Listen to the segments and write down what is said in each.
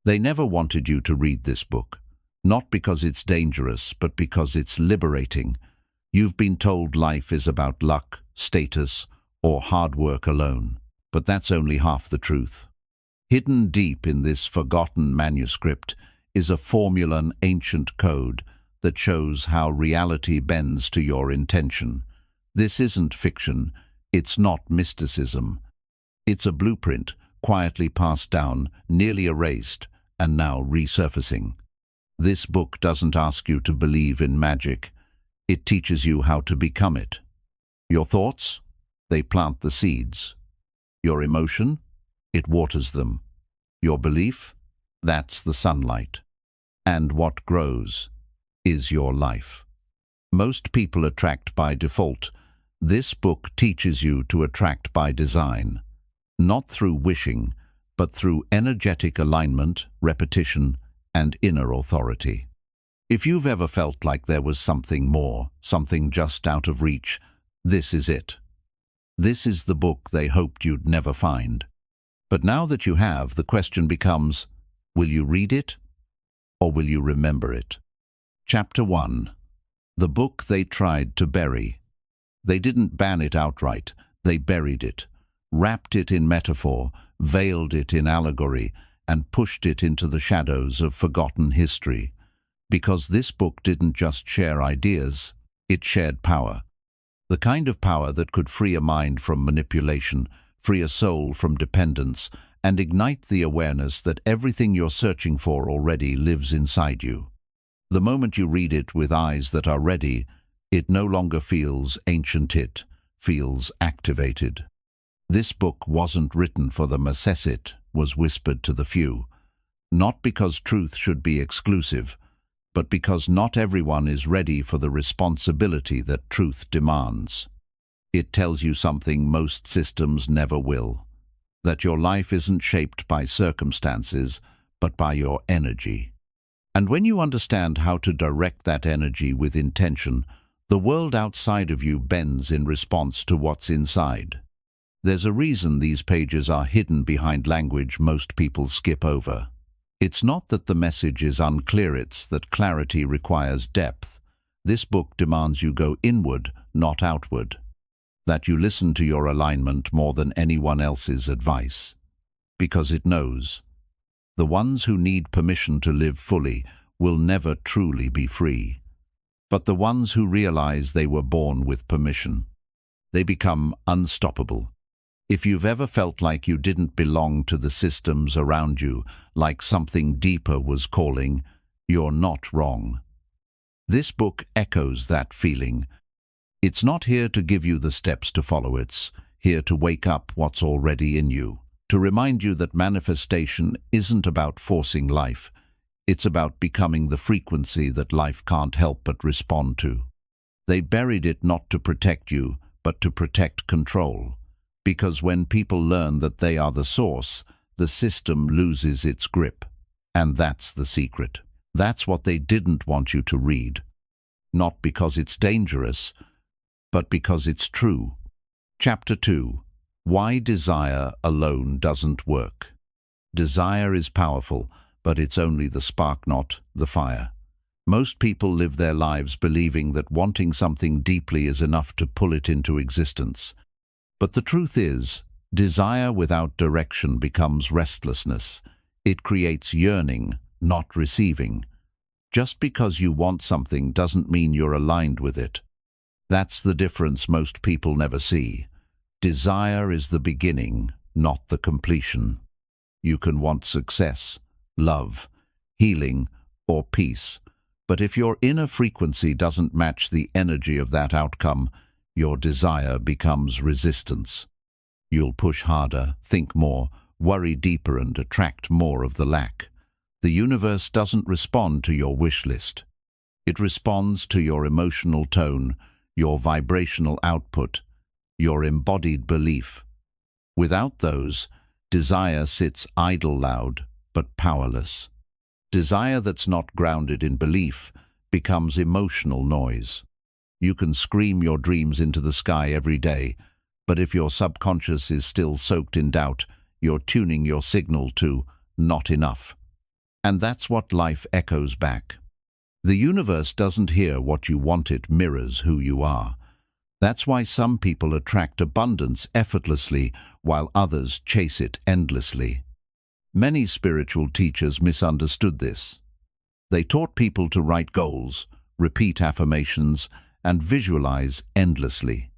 They never wanted you to read this book, not because it's dangerous, but because it's liberating. You've been told life is about luck, status, or hard work alone, but that's only half the truth. Hidden deep in this forgotten manuscript is a formula, an ancient code that shows how reality bends to your intention. This isn't fiction, it's not mysticism. It's a blueprint, quietly passed down, nearly erased, and now resurfacing. This book doesn't ask you to believe in magic. It teaches you how to become it. Your thoughts? They plant the seeds. Your emotion? It waters them. Your belief? That's the sunlight. And what grows is your life. Most people attract by default. This book teaches you to attract by design, not through wishing, but through energetic alignment, repetition, and inner authority. If you've ever felt like there was something more, something just out of reach, this is it. This is the book they hoped you'd never find. But now that you have, the question becomes, will you read it, or will you remember it? Chapter 1. The book they tried to bury. They didn't ban it outright, they buried it, wrapped it in metaphor, veiled it in allegory, and pushed it into the shadows of forgotten history. Because this book didn't just share ideas, it shared power. The kind of power that could free a mind from manipulation, free a soul from dependence, and ignite the awareness that everything you're searching for already lives inside you. The moment you read it with eyes that are ready, it no longer feels ancient, it feels activated. This book wasn't written for the masses, it was whispered to the few. Not because truth should be exclusive, but because not everyone is ready for the responsibility that truth demands. It tells you something most systems never will, that your life isn't shaped by circumstances, but by your energy. And when you understand how to direct that energy with intention, the world outside of you bends in response to what's inside. There's a reason these pages are hidden behind language most people skip over. It's not that the message is unclear, it's that clarity requires depth. This book demands you go inward, not outward. That you listen to your alignment more than anyone else's advice. Because it knows. The ones who need permission to live fully will never truly be free. But the ones who realize they were born with permission, they become unstoppable. If you've ever felt like you didn't belong to the systems around you, like something deeper was calling, you're not wrong. This book echoes that feeling. It's not here to give you the steps to follow, it's here to wake up what's already in you, to remind you that manifestation isn't about forcing life, it's about becoming the frequency that life can't help but respond to. They buried it not to protect you, but to protect control. Because when people learn that they are the source, the system loses its grip. And that's the secret. That's what they didn't want you to read. Not because it's dangerous, but because it's true. Chapter 2. Why desire alone doesn't work. Desire is powerful, but it's only the spark, not the fire. Most people live their lives believing that wanting something deeply is enough to pull it into existence. But the truth is, desire without direction becomes restlessness. It creates yearning, not receiving. Just because you want something doesn't mean you're aligned with it. That's the difference most people never see. Desire is the beginning, not the completion. You can want success, love, healing, or peace, but if your inner frequency doesn't match the energy of that outcome, your desire becomes resistance. You'll push harder, think more, worry deeper, and attract more of the lack. The universe doesn't respond to your wish list. It responds to your emotional tone, your vibrational output, your embodied belief. Without those, desire sits idle, loud, but powerless. Desire that's not grounded in belief becomes emotional noise. You can scream your dreams into the sky every day, but if your subconscious is still soaked in doubt, you're tuning your signal to not enough. And that's what life echoes back. The universe doesn't hear what you want, it mirrors who you are. That's why some people attract abundance effortlessly while others chase it endlessly. Many spiritual teachers misunderstood this. They taught people to write goals, repeat affirmations, and visualize endlessly.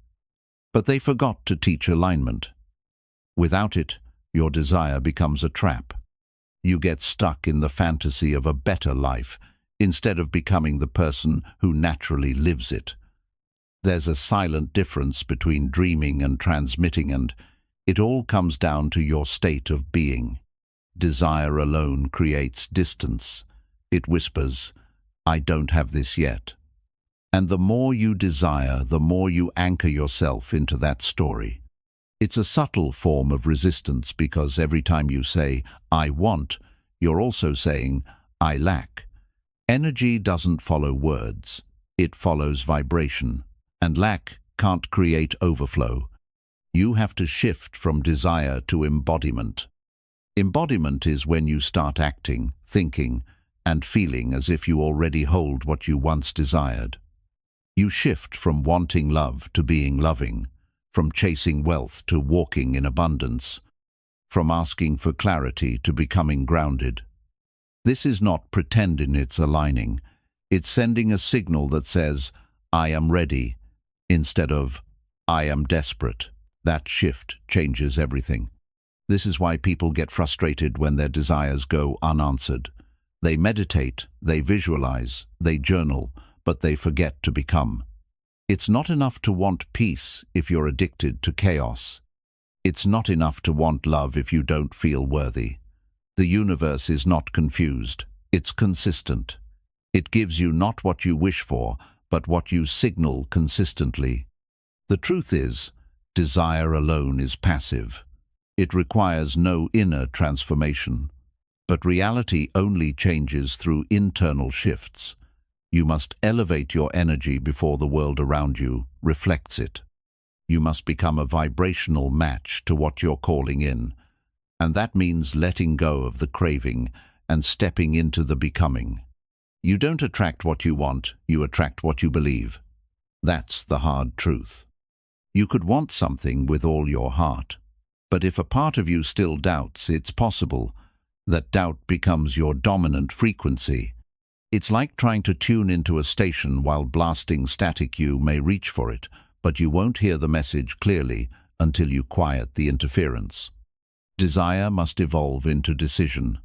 But they forgot to teach alignment. Without it, your desire becomes a trap. You get stuck in the fantasy of a better life instead of becoming the person who naturally lives it. There's a silent difference between dreaming and transmitting, and it all comes down to your state of being. Desire alone creates distance. It whispers, "I don't have this yet." And the more you desire, the more you anchor yourself into that story. It's a subtle form of resistance because every time you say, "I want," you're also saying, "I lack." Energy doesn't follow words. It follows vibration. And lack can't create overflow. You have to shift from desire to embodiment. Embodiment is when you start acting, thinking, and feeling as if you already hold what you once desired. You shift from wanting love to being loving, from chasing wealth to walking in abundance, from asking for clarity to becoming grounded. This is not pretending it's aligning. It's sending a signal that says, "I am ready," instead of, "I am desperate." That shift changes everything. This is why people get frustrated when their desires go unanswered. They meditate, they visualize, they journal, but they forget to become. It's not enough to want peace if you're addicted to chaos. It's not enough to want love if you don't feel worthy. The universe is not confused. It's consistent. It gives you not what you wish for, but what you signal consistently. The truth is, desire alone is passive. It requires no inner transformation. But reality only changes through internal shifts. You must elevate your energy before the world around you reflects it. You must become a vibrational match to what you're calling in. And that means letting go of the craving and stepping into the becoming. You don't attract what you want, you attract what you believe. That's the hard truth. You could want something with all your heart, but if a part of you still doubts it's possible, that doubt becomes your dominant frequency. It's like trying to tune into a station while blasting static. You may reach for it, but you won't hear the message clearly until you quiet the interference. Desire must evolve into decision.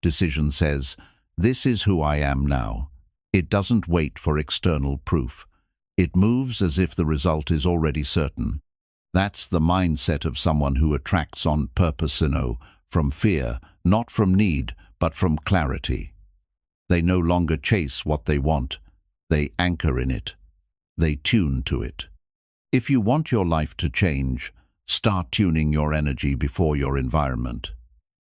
Decision says, "This is who I am now." It doesn't wait for external proof. It moves as if the result is already certain. That's the mindset of someone who attracts on purpose, from fear, not from need, but from clarity. They no longer chase what they want. They anchor in it. They tune to it. If you want your life to change, start tuning your energy before your environment.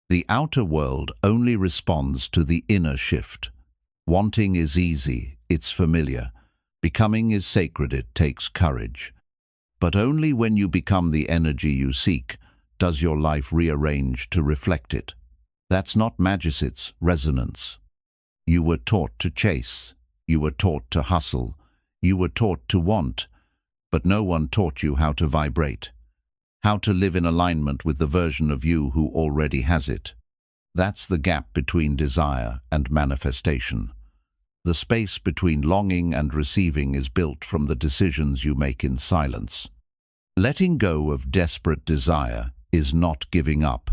The outer world only responds to the inner shift. Wanting is easy, it's familiar. Becoming is sacred, it takes courage. But only when you become the energy you seek does your life rearrange to reflect it. That's not magic, it's resonance. You were taught to chase. You were taught to hustle. You were taught to want. But no one taught you how to vibrate. How to live in alignment with the version of you who already has it. That's the gap between desire and manifestation. The space between longing and receiving is built from the decisions you make in silence. Letting go of desperate desire is not giving up.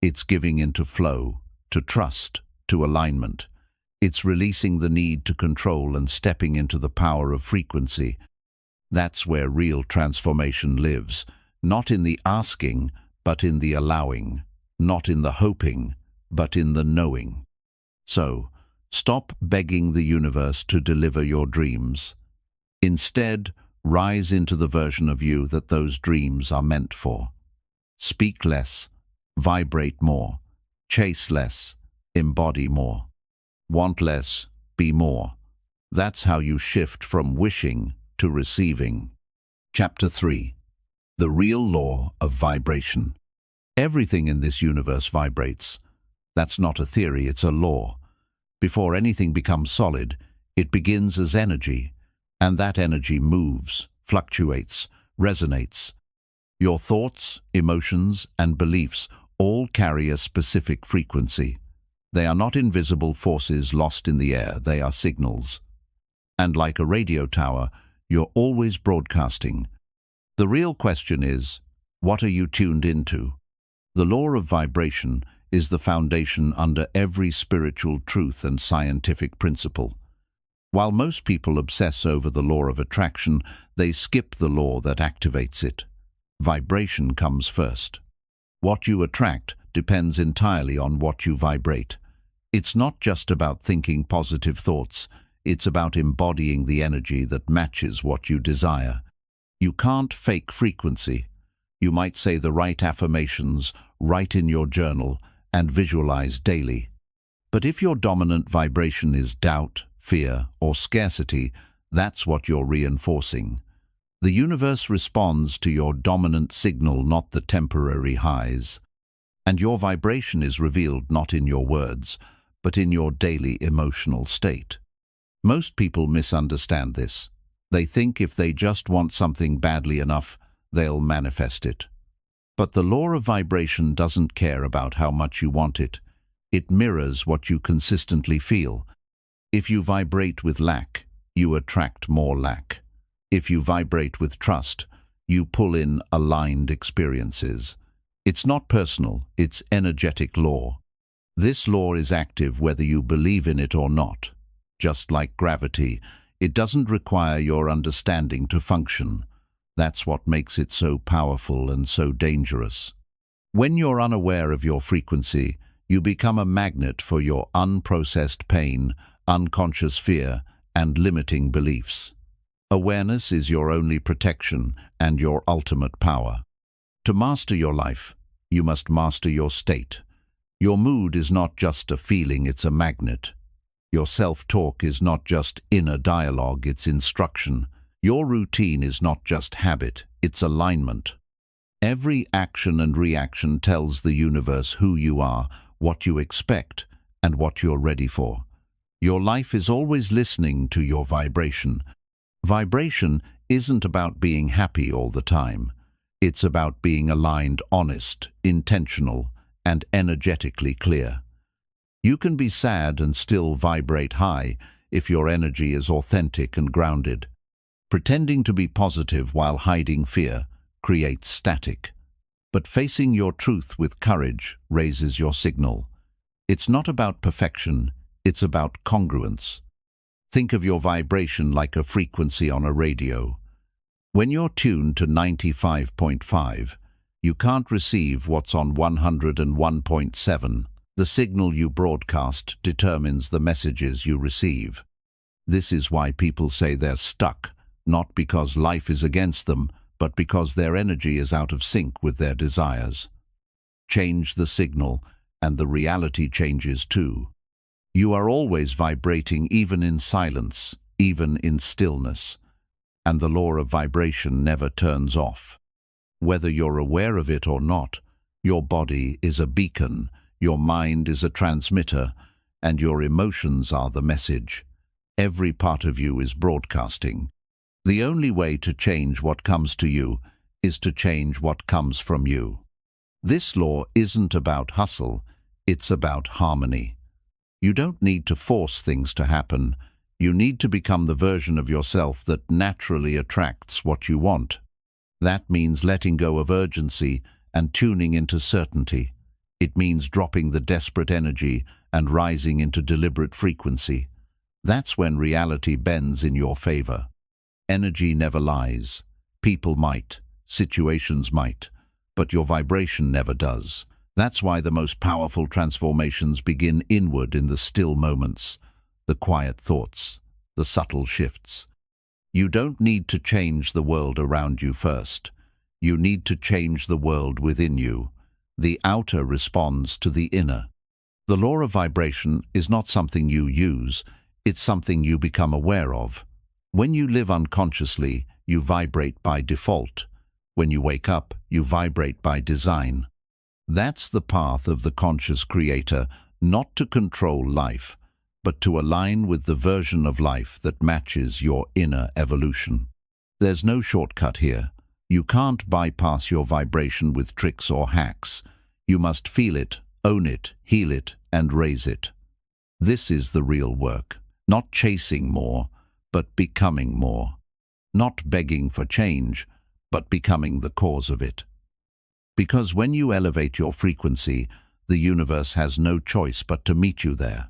It's giving into flow, to trust, to alignment. It's releasing the need to control and stepping into the power of frequency. That's where real transformation lives, not in the asking, but in the allowing, not in the hoping, but in the knowing. So, stop begging the universe to deliver your dreams. Instead, rise into the version of you that those dreams are meant for. Speak less, vibrate more, chase less, embody more. Want less, be more. That's how you shift from wishing to receiving. Chapter 3. The Real Law of Vibration. Everything in this universe vibrates. That's not a theory, it's a law. Before anything becomes solid, it begins as energy, and that energy moves, fluctuates, resonates. Your thoughts, emotions, and beliefs all carry a specific frequency. They are not invisible forces lost in the air, they are signals. And like a radio tower, you're always broadcasting. The real question is, what are you tuned into? The law of vibration is the foundation under every spiritual truth and scientific principle. While most people obsess over the law of attraction, they skip the law that activates it. Vibration comes first. What you attract depends entirely on what you vibrate. It's not just about thinking positive thoughts, it's about embodying the energy that matches what you desire. You can't fake frequency. You might say the right affirmations, write in your journal, and visualize daily. But if your dominant vibration is doubt, fear, or scarcity, that's what you're reinforcing. The universe responds to your dominant signal, not the temporary highs. And your vibration is revealed not in your words, but in your daily emotional state. Most people misunderstand this. They think if they just want something badly enough, they'll manifest it. But the law of vibration doesn't care about how much you want it. It mirrors what you consistently feel. If you vibrate with lack, you attract more lack. If you vibrate with trust, you pull in aligned experiences. It's not personal, it's energetic law. This law is active whether you believe in it or not. Just like gravity, it doesn't require your understanding to function. That's what makes it so powerful and so dangerous. When you're unaware of your frequency, you become a magnet for your unprocessed pain, unconscious fear, and limiting beliefs. Awareness is your only protection and your ultimate power. To master your life, you must master your state. Your mood is not just a feeling, it's a magnet. Your self-talk is not just inner dialogue, it's instruction. Your routine is not just habit, it's alignment. Every action and reaction tells the universe who you are, what you expect, and what you're ready for. Your life is always listening to your vibration. Vibration isn't about being happy all the time. It's about being aligned, honest, intentional, and energetically clear. You can be sad and still vibrate high if your energy is authentic and grounded. Pretending to be positive while hiding fear creates static. But facing your truth with courage raises your signal. It's not about perfection, it's about congruence. Think of your vibration like a frequency on a radio. When you're tuned to 95.5, you can't receive what's on 101.7. The signal you broadcast determines the messages you receive. This is why people say they're stuck, not because life is against them, but because their energy is out of sync with their desires. Change the signal, and the reality changes too. You are always vibrating, even in silence, even in stillness. And the law of vibration never turns off. Whether you're aware of it or not, your body is a beacon, your mind is a transmitter, and your emotions are the message. Every part of you is broadcasting. The only way to change what comes to you is to change what comes from you. This law isn't about hustle, it's about harmony. You don't need to force things to happen. You need to become the version of yourself that naturally attracts what you want. That means letting go of urgency and tuning into certainty. It means dropping the desperate energy and rising into deliberate frequency. That's when reality bends in your favor. Energy never lies. People might, situations might, but your vibration never does. That's why the most powerful transformations begin inward in the still moments, the quiet thoughts, the subtle shifts. You don't need to change the world around you first. You need to change the world within you. The outer responds to the inner. The law of vibration is not something you use, it's something you become aware of. When you live unconsciously, you vibrate by default. When you wake up, you vibrate by design. That's the path of the conscious creator, not to control life, but to align with the version of life that matches your inner evolution. There's no shortcut here. You can't bypass your vibration with tricks or hacks. You must feel it, own it, heal it, and raise it. This is the real work. Not chasing more, but becoming more. Not begging for change, but becoming the cause of it. Because when you elevate your frequency, the universe has no choice but to meet you there.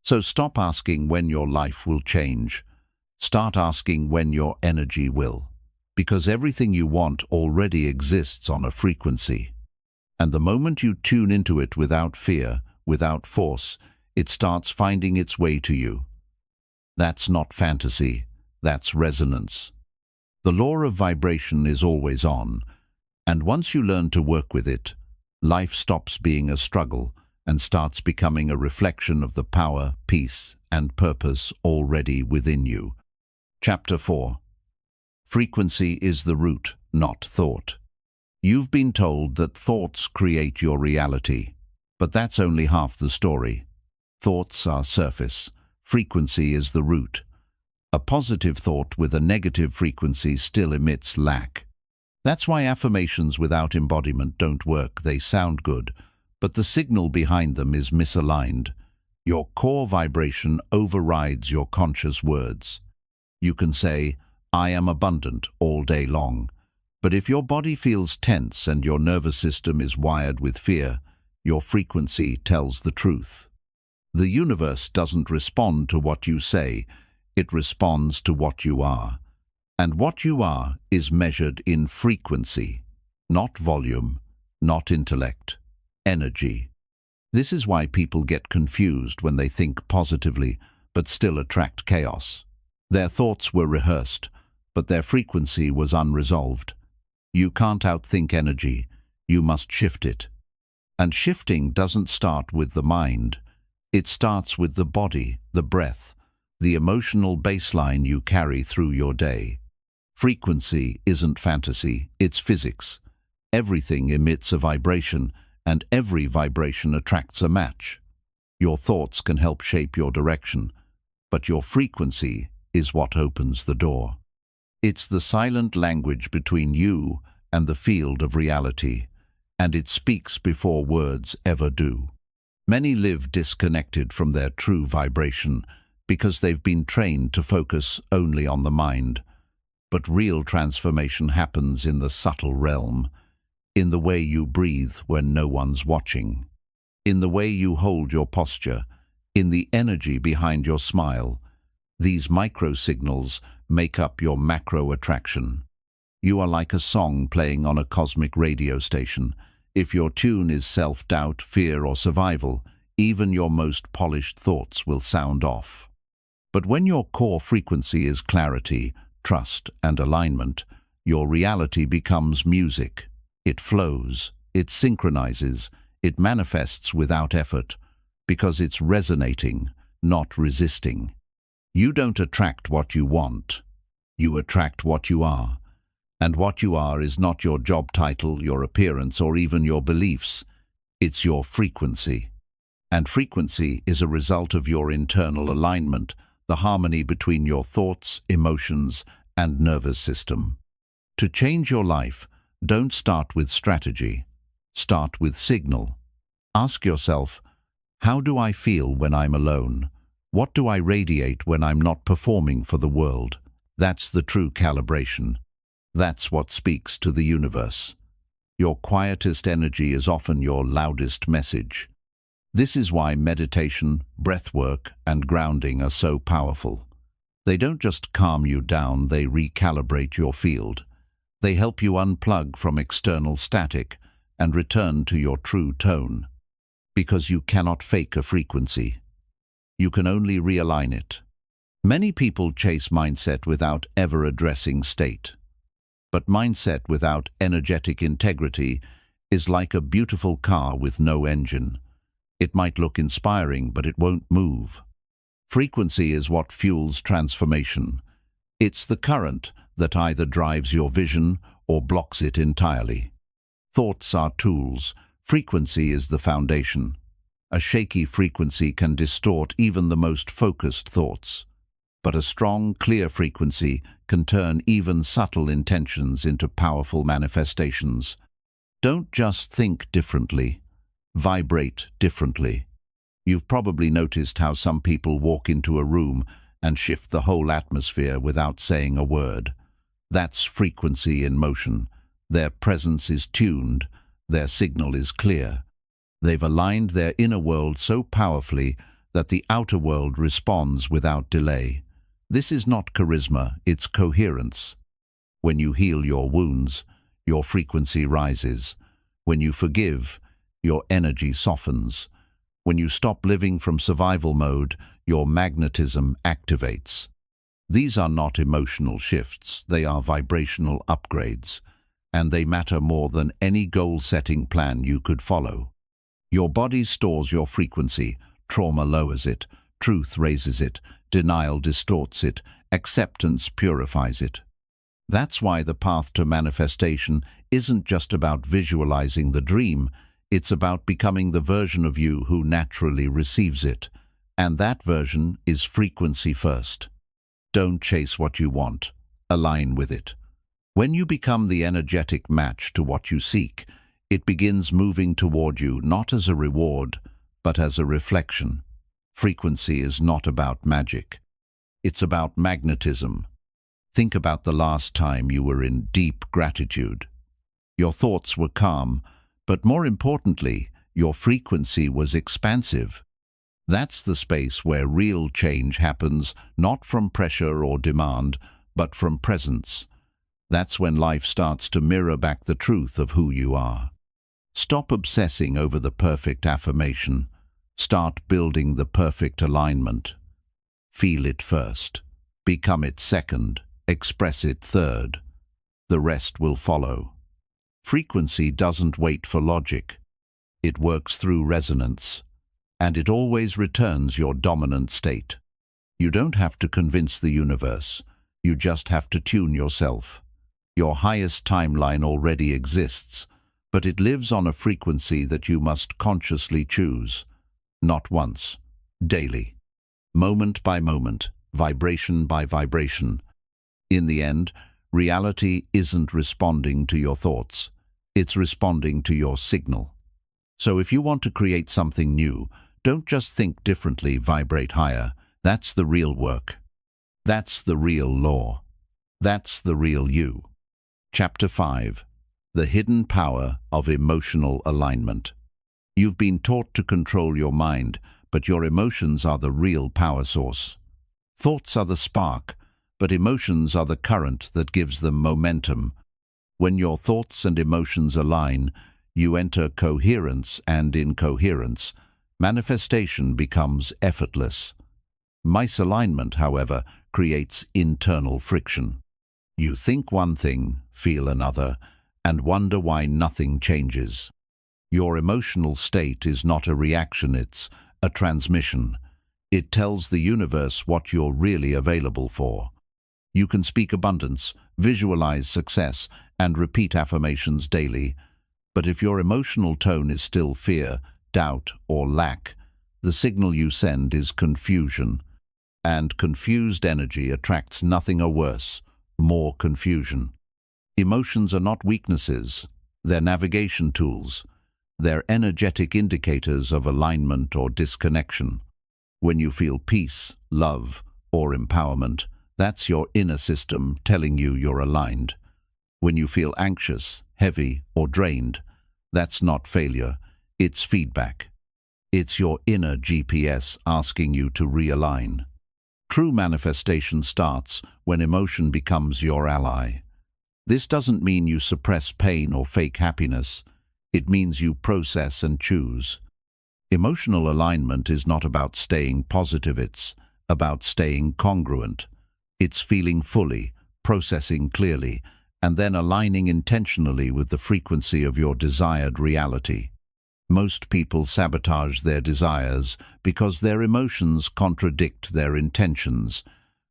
So stop asking when your life will change. Start asking when your energy will. Because everything you want already exists on a frequency. And the moment you tune into it without fear, without force, it starts finding its way to you. That's not fantasy, that's resonance. The law of vibration is always on, and once you learn to work with it, life stops being a struggle and starts becoming a reflection of the power, peace, and purpose already within you. Chapter 4. Frequency is the root, not thought. You've been told that thoughts create your reality, but that's only half the story. Thoughts are surface. Frequency is the root. A positive thought with a negative frequency still emits lack. That's why affirmations without embodiment don't work. They sound good, but the signal behind them is misaligned. Your core vibration overrides your conscious words. You can say, "I am abundant," all day long, but if your body feels tense and your nervous system is wired with fear, your frequency tells the truth. The universe doesn't respond to what you say, it responds to what you are. And what you are is measured in frequency, not volume, not intellect, energy. This is why people get confused when they think positively, but still attract chaos. Their thoughts were rehearsed, but their frequency was unresolved. You can't outthink energy, you must shift it. And shifting doesn't start with the mind. It starts with the body, the breath, the emotional baseline you carry through your day. Frequency isn't fantasy, it's physics. Everything emits a vibration, and every vibration attracts a match. Your thoughts can help shape your direction, but your frequency is what opens the door. It's the silent language between you and the field of reality, and it speaks before words ever do. Many live disconnected from their true vibration because they've been trained to focus only on the mind. But real transformation happens in the subtle realm, in the way you breathe when no one's watching, in the way you hold your posture, in the energy behind your smile. These micro-signals make up your macro attraction. You are like a song playing on a cosmic radio station. If your tune is self-doubt, fear, or survival, even your most polished thoughts will sound off. But when your core frequency is clarity, trust, and alignment, your reality becomes music. It flows, it synchronizes, it manifests without effort, because it's resonating, not resisting. You don't attract what you want. You attract what you are. And what you are is not your job title, your appearance, or even your beliefs. It's your frequency. And frequency is a result of your internal alignment, the harmony between your thoughts, emotions, and nervous system. To change your life, don't start with strategy. Start with signal. Ask yourself, how do I feel when I'm alone? What do I radiate when I'm not performing for the world? That's the true calibration. That's what speaks to the universe. Your quietest energy is often your loudest message. This is why meditation, breathwork, and grounding are so powerful. They don't just calm you down, they recalibrate your field. They help you unplug from external static and return to your true tone. Because you cannot fake a frequency. You can only realign it. Many people chase mindset without ever addressing state. But mindset without energetic integrity is like a beautiful car with no engine. It might look inspiring, but it won't move. Frequency is what fuels transformation. It's the current that either drives your vision or blocks it entirely. Thoughts are tools. Frequency is the foundation. A shaky frequency can distort even the most focused thoughts. But a strong, clear frequency can turn even subtle intentions into powerful manifestations. Don't just think differently, vibrate differently. You've probably noticed how some people walk into a room and shift the whole atmosphere without saying a word. That's frequency in motion. Their presence is tuned, their signal is clear. They've aligned their inner world so powerfully that the outer world responds without delay. This is not charisma, it's coherence. When you heal your wounds, your frequency rises. When you forgive, your energy softens. When you stop living from survival mode, your magnetism activates. These are not emotional shifts, they are vibrational upgrades, and they matter more than any goal-setting plan you could follow. Your body stores your frequency, trauma lowers it, truth raises it, denial distorts it, acceptance purifies it. That's why the path to manifestation isn't just about visualizing the dream, it's about becoming the version of you who naturally receives it. And that version is frequency first. Don't chase what you want, align with it. When you become the energetic match to what you seek, it begins moving toward you not as a reward, but as a reflection. Frequency is not about magic. It's about magnetism. Think about the last time you were in deep gratitude. Your thoughts were calm, but more importantly, your frequency was expansive. That's the space where real change happens, not from pressure or demand, but from presence. That's when life starts to mirror back the truth of who you are. Stop obsessing over the perfect affirmation. Start building the perfect alignment. Feel it first. Become it second. Express it third. The rest will follow. Frequency doesn't wait for logic. It works through resonance, and it always returns your dominant state. You don't have to convince the universe. You just have to tune yourself. Your highest timeline already exists, but it lives on a frequency that you must consciously choose. Not once, daily. Moment by moment, vibration by vibration. In the end, reality isn't responding to your thoughts. It's responding to your signal. So if you want to create something new, don't just think differently, vibrate higher. That's the real work. That's the real law. That's the real you. Chapter 5. The Hidden Power of Emotional Alignment. You've been taught to control your mind, but your emotions are the real power source. Thoughts are the spark, but emotions are the current that gives them momentum. When your thoughts and emotions align, you enter coherence, and in coherence, manifestation becomes effortless. Misalignment, however, creates internal friction. You think one thing, feel another, and wonder why nothing changes. Your emotional state is not a reaction, it's a transmission. It tells the universe what you're really available for. You can speak abundance, visualize success, and repeat affirmations daily. But if your emotional tone is still fear, doubt, or lack, the signal you send is confusion. And confused energy attracts nothing or worse, more confusion. Emotions are not weaknesses, they're navigation tools. They're energetic indicators of alignment or disconnection. When you feel peace, love, or empowerment, that's your inner system telling you you're aligned. When you feel anxious, heavy, or drained, that's not failure, it's feedback. It's your inner GPS asking you to realign. True manifestation starts when emotion becomes your ally. This doesn't mean you suppress pain or fake happiness. It means you process and choose. Emotional alignment is not about staying positive, it's about staying congruent. It's feeling fully, processing clearly, and then aligning intentionally with the frequency of your desired reality. Most people sabotage their desires because their emotions contradict their intentions.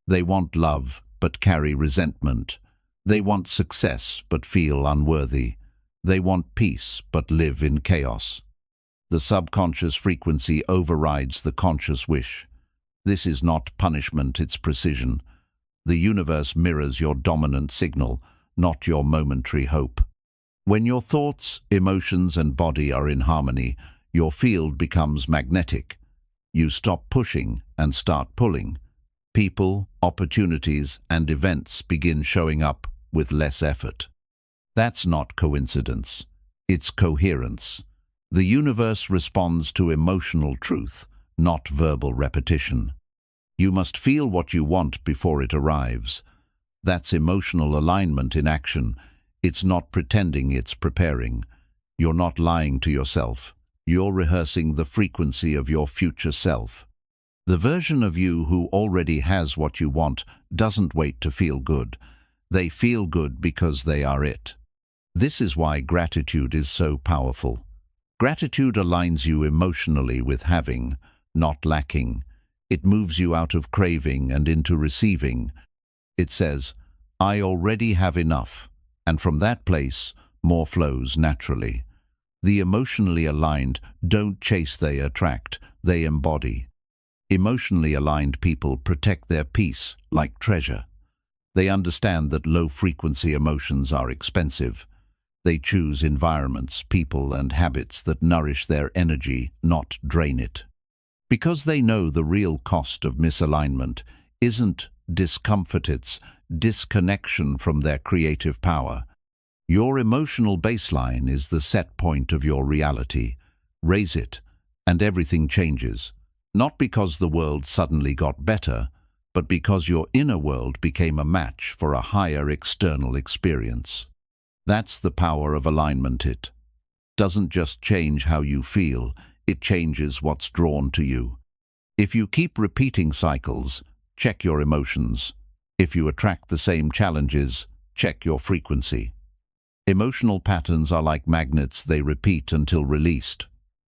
They want love but carry resentment. They want success but feel unworthy. They want peace but live in chaos. The subconscious frequency overrides the conscious wish. This is not punishment, it's precision. The universe mirrors your dominant signal, not your momentary hope. When your thoughts, emotions, and body are in harmony, your field becomes magnetic. You stop pushing and start pulling. People, opportunities, and events begin showing up with less effort. That's not coincidence. It's coherence. The universe responds to emotional truth, not verbal repetition. You must feel what you want before it arrives. That's emotional alignment in action. It's not pretending, it's preparing. You're not lying to yourself. You're rehearsing the frequency of your future self. The version of you who already has what you want doesn't wait to feel good. They feel good because they are it. This is why gratitude is so powerful. Gratitude aligns you emotionally with having, not lacking. It moves you out of craving and into receiving. It says, I already have enough, and from that place, more flows naturally. The emotionally aligned don't chase, they attract, they embody. Emotionally aligned people protect their peace like treasure. They understand that low-frequency emotions are expensive. They choose environments, people, and habits that nourish their energy, not drain it. Because they know the real cost of misalignment isn't discomfort, it's disconnection from their creative power. Your emotional baseline is the set point of your reality. Raise it, and everything changes. Not because the world suddenly got better, but because your inner world became a match for a higher external experience. That's the power of alignment. It doesn't just change how you feel, it changes what's drawn to you. If you keep repeating cycles, check your emotions. If you attract the same challenges, check your frequency. Emotional patterns are like magnets, they repeat until released.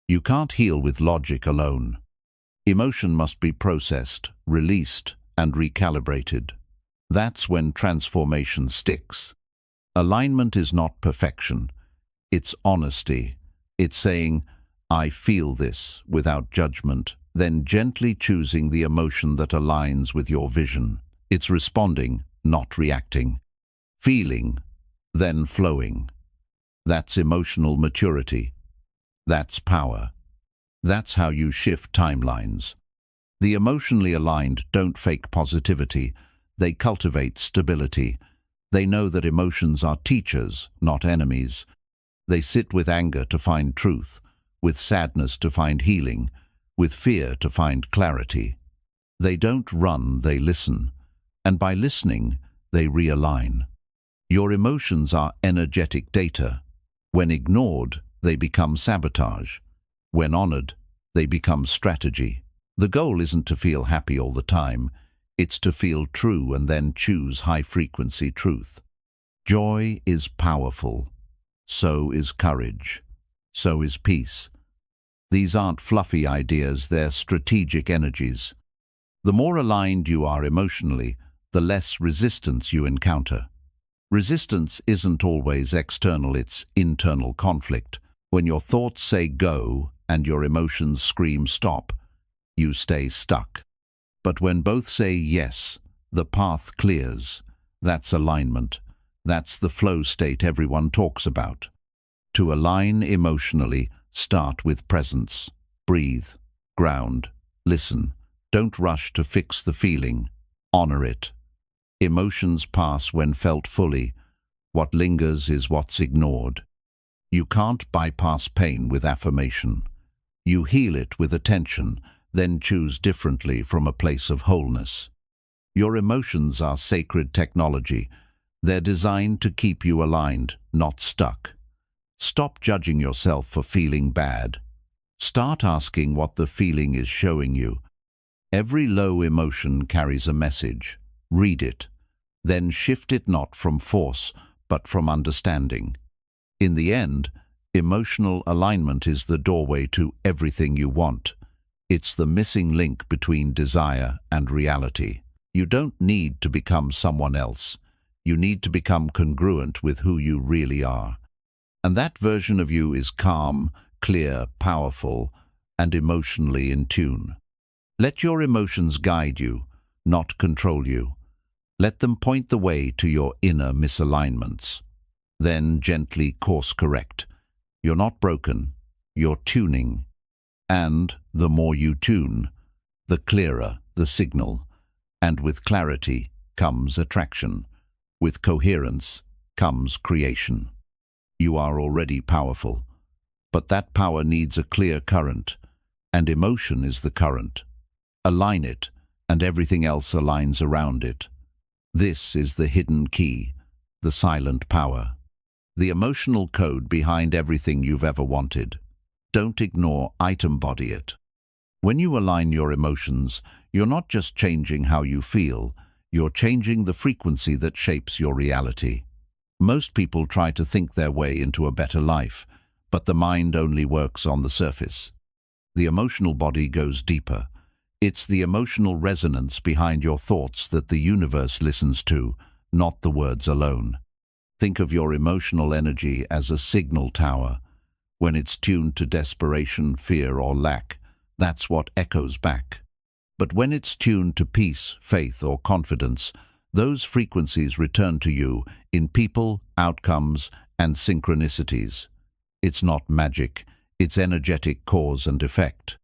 You can't heal with logic alone. Emotion must be processed, released, and recalibrated. That's when transformation sticks. Alignment is not perfection. It's honesty. It's saying, I feel this, without judgment, then gently choosing the emotion that aligns with your vision. It's responding, not reacting. Feeling, then flowing. That's emotional maturity. That's power. That's how you shift timelines. The emotionally aligned don't fake positivity. They cultivate stability. They know that emotions are teachers, not enemies. They sit with anger to find truth, with sadness to find healing, with fear to find clarity. They don't run, they listen. And by listening, they realign. Your emotions are energetic data. When ignored, they become sabotage. When honored, they become strategy. The goal isn't to feel happy all the time. It's to feel true and then choose high-frequency truth. Joy is powerful. So is courage. So is peace. These aren't fluffy ideas, they're strategic energies. The more aligned you are emotionally, the less resistance you encounter. Resistance isn't always external, it's internal conflict. When your thoughts say go and your emotions scream stop, you stay stuck. But when both say yes, the path clears. That's alignment. That's the flow state everyone talks about. To align emotionally, start with presence. Breathe, ground, listen. Don't rush to fix the feeling. Honor it. Emotions pass when felt fully. What lingers is what's ignored. You can't bypass pain with affirmation. You heal it with attention, then choose differently from a place of wholeness. Your emotions are sacred technology. They're designed to keep you aligned, not stuck. Stop judging yourself for feeling bad. Start asking what the feeling is showing you. Every low emotion carries a message. Read it. Then shift it not from force, but from understanding. In the end, emotional alignment is the doorway to everything you want. It's the missing link between desire and reality. You don't need to become someone else. You need to become congruent with who you really are. And that version of you is calm, clear, powerful, and emotionally in tune. Let your emotions guide you, not control you. Let them point the way to your inner misalignments. Then gently course correct. You're not broken, you're tuning. And the more you tune, the clearer the signal. And with clarity comes attraction. With coherence comes creation. You are already powerful, but that power needs a clear current, and emotion is the current. Align it, and everything else aligns around it. This is the hidden key, the silent power. The emotional code behind everything you've ever wanted. Don't ignore it, embody it. When you align your emotions, you're not just changing how you feel, you're changing the frequency that shapes your reality. Most people try to think their way into a better life, but the mind only works on the surface. The emotional body goes deeper. It's the emotional resonance behind your thoughts that the universe listens to, not the words alone. Think of your emotional energy as a signal tower. When it's tuned to desperation, fear, or lack, that's what echoes back. But when it's tuned to peace, faith, or confidence, those frequencies return to you in people, outcomes, and synchronicities. It's not magic, it's energetic cause and effect.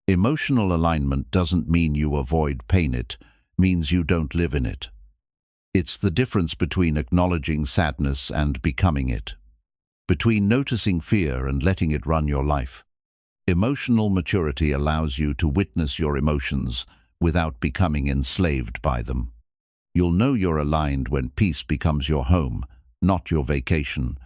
Emotional alignment doesn't mean you avoid pain, it means you don't live in it. It's the difference between acknowledging sadness and becoming it, between noticing fear and letting it run your life. Emotional maturity allows you to witness your emotions without becoming enslaved by them. You'll know you're aligned when peace becomes your home, not your vacation,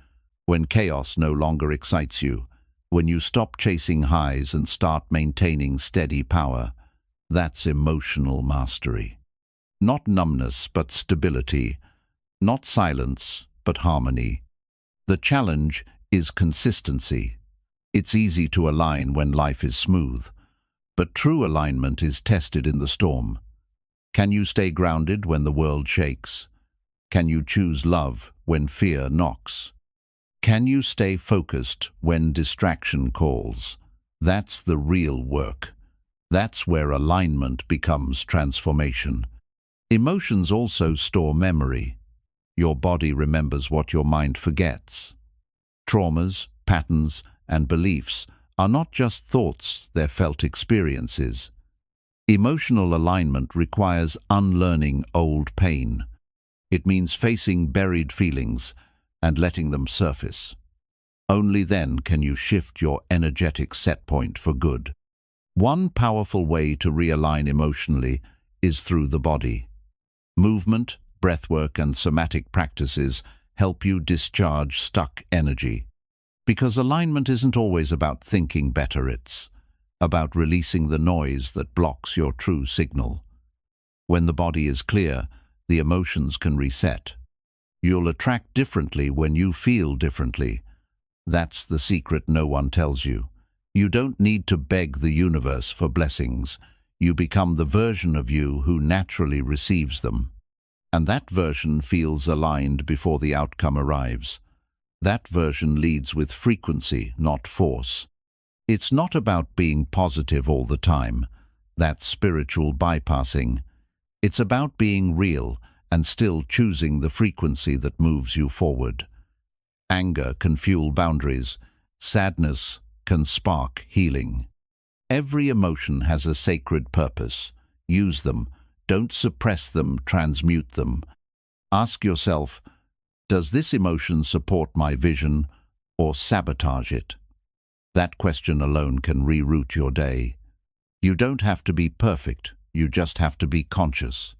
when chaos no longer excites you, when you stop chasing highs and start maintaining steady power. That's emotional mastery. Not numbness, but stability. Not silence, but harmony. The challenge is consistency. It's easy to align when life is smooth, but true alignment is tested in the storm. Can you stay grounded when the world shakes? Can you choose love when fear knocks? Can you stay focused when distraction calls? That's the real work. That's where alignment becomes transformation. Emotions also store memory. Your body remembers what your mind forgets. Traumas, patterns, and beliefs are not just thoughts, they're felt experiences. Emotional alignment requires unlearning old pain. It means facing buried feelings and letting them surface. Only then can you shift your energetic set point for good. One powerful way to realign emotionally is through the body. Movement, breathwork, and somatic practices help you discharge stuck energy. Because alignment isn't always about thinking better, it's about releasing the noise that blocks your true signal. When the body is clear, the emotions can reset. You'll attract differently when you feel differently. That's the secret no one tells you. You don't need to beg the universe for blessings. You become the version of you who naturally receives them. And that version feels aligned before the outcome arrives. That version leads with frequency, not force. It's not about being positive all the time. That's spiritual bypassing. It's about being real and still choosing the frequency that moves you forward. Anger can fuel boundaries. Sadness can spark healing. Every emotion has a sacred purpose. Use them. Don't suppress them, transmute them. Ask yourself, does this emotion support my vision or sabotage it? That question alone can reroute your day. You don't have to be perfect, you just have to be conscious.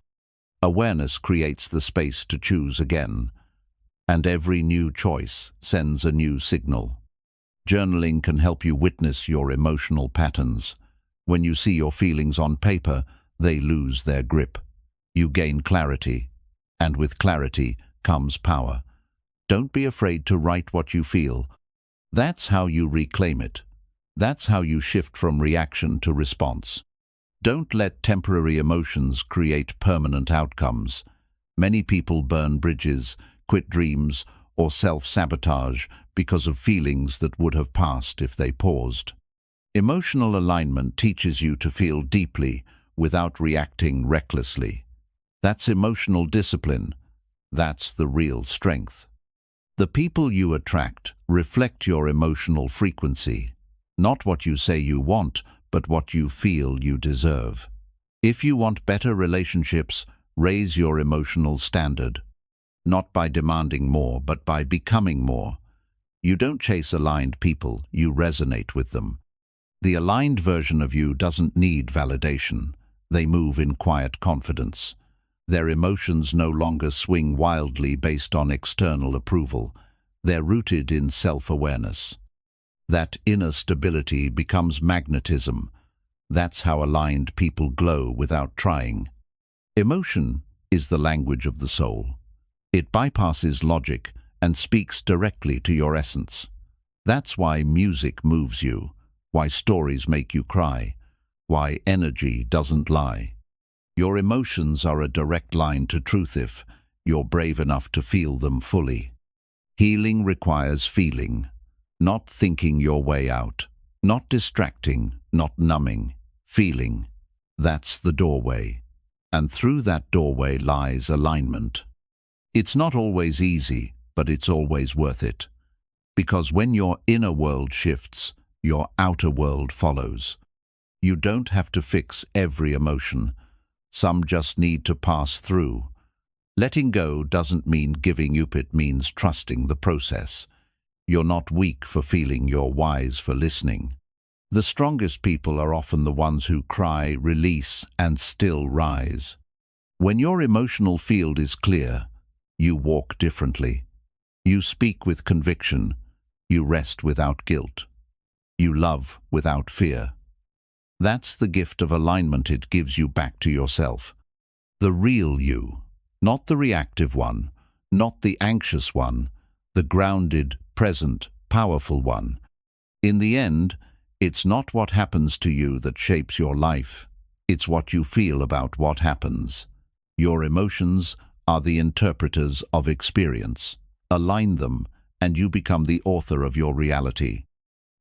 Awareness creates the space to choose again, and every new choice sends a new signal. Journaling can help you witness your emotional patterns. When you see your feelings on paper, they lose their grip. You gain clarity, and with clarity comes power. Don't be afraid to write what you feel. That's how you reclaim it. That's how you shift from reaction to response. Don't let temporary emotions create permanent outcomes. Many people burn bridges, quit dreams, or self-sabotage because of feelings that would have passed if they paused. Emotional alignment teaches you to feel deeply without reacting recklessly. That's emotional discipline. That's the real strength. The people you attract reflect your emotional frequency, not what you say you want, but what you feel you deserve. If you want better relationships, raise your emotional standard. Not by demanding more, but by becoming more. You don't chase aligned people, you resonate with them. The aligned version of you doesn't need validation. They move in quiet confidence. Their emotions no longer swing wildly based on external approval. They're rooted in self-awareness. That inner stability becomes magnetism. That's how aligned people glow without trying. Emotion is the language of the soul. It bypasses logic and speaks directly to your essence. That's why music moves you, why stories make you cry, why energy doesn't lie. Your emotions are a direct line to truth if you're brave enough to feel them fully. Healing requires feeling, not thinking your way out, not distracting, not numbing, feeling. That's the doorway. And through that doorway lies alignment. It's not always easy, but it's always worth it. Because when your inner world shifts, your outer world follows. You don't have to fix every emotion. Some just need to pass through. Letting go doesn't mean giving up, it means trusting the process. You're not weak for feeling, you're wise for listening. The strongest people are often the ones who cry, release, and still rise. When your emotional field is clear, you walk differently. You speak with conviction. You rest without guilt. You love without fear. That's the gift of alignment. It gives you back to yourself. The real you, not the reactive one, not the anxious one, the grounded, present, powerful one. In the end, it's not what happens to you that shapes your life. It's what you feel about what happens. Your emotions are the interpreters of experience. Align them, and you become the author of your reality.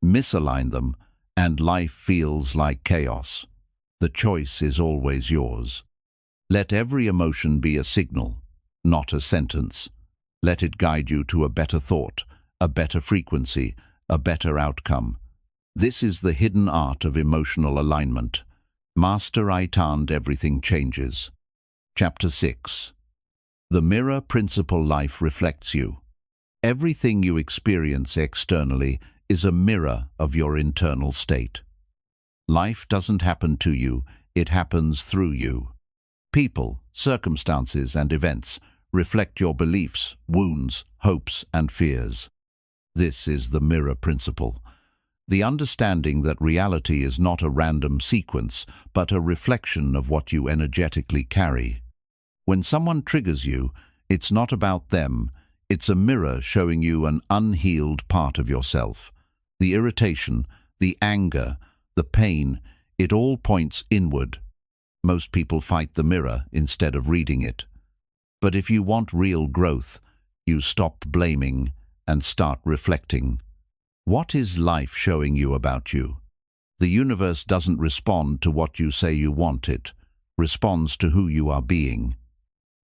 Misalign them, and life feels like chaos. The choice is always yours. Let every emotion be a signal, not a sentence. Let it guide you to a better thought, a better frequency, a better outcome. This is the hidden art of emotional alignment. Master it and everything changes. Chapter 6. The mirror principle. Life reflects you. Everything you experience externally is a mirror of your internal state. Life doesn't happen to you, it happens through you. People, circumstances, and events reflect your beliefs, wounds, hopes, and fears. This is the mirror principle. The understanding that reality is not a random sequence, but a reflection of what you energetically carry. When someone triggers you, it's not about them, it's a mirror showing you an unhealed part of yourself. The irritation, the anger, the pain, it all points inward. Most people fight the mirror instead of reading it. But if you want real growth, you stop blaming and start reflecting. What is life showing you about you? The universe doesn't respond to what you say you want, it responds to who you are being.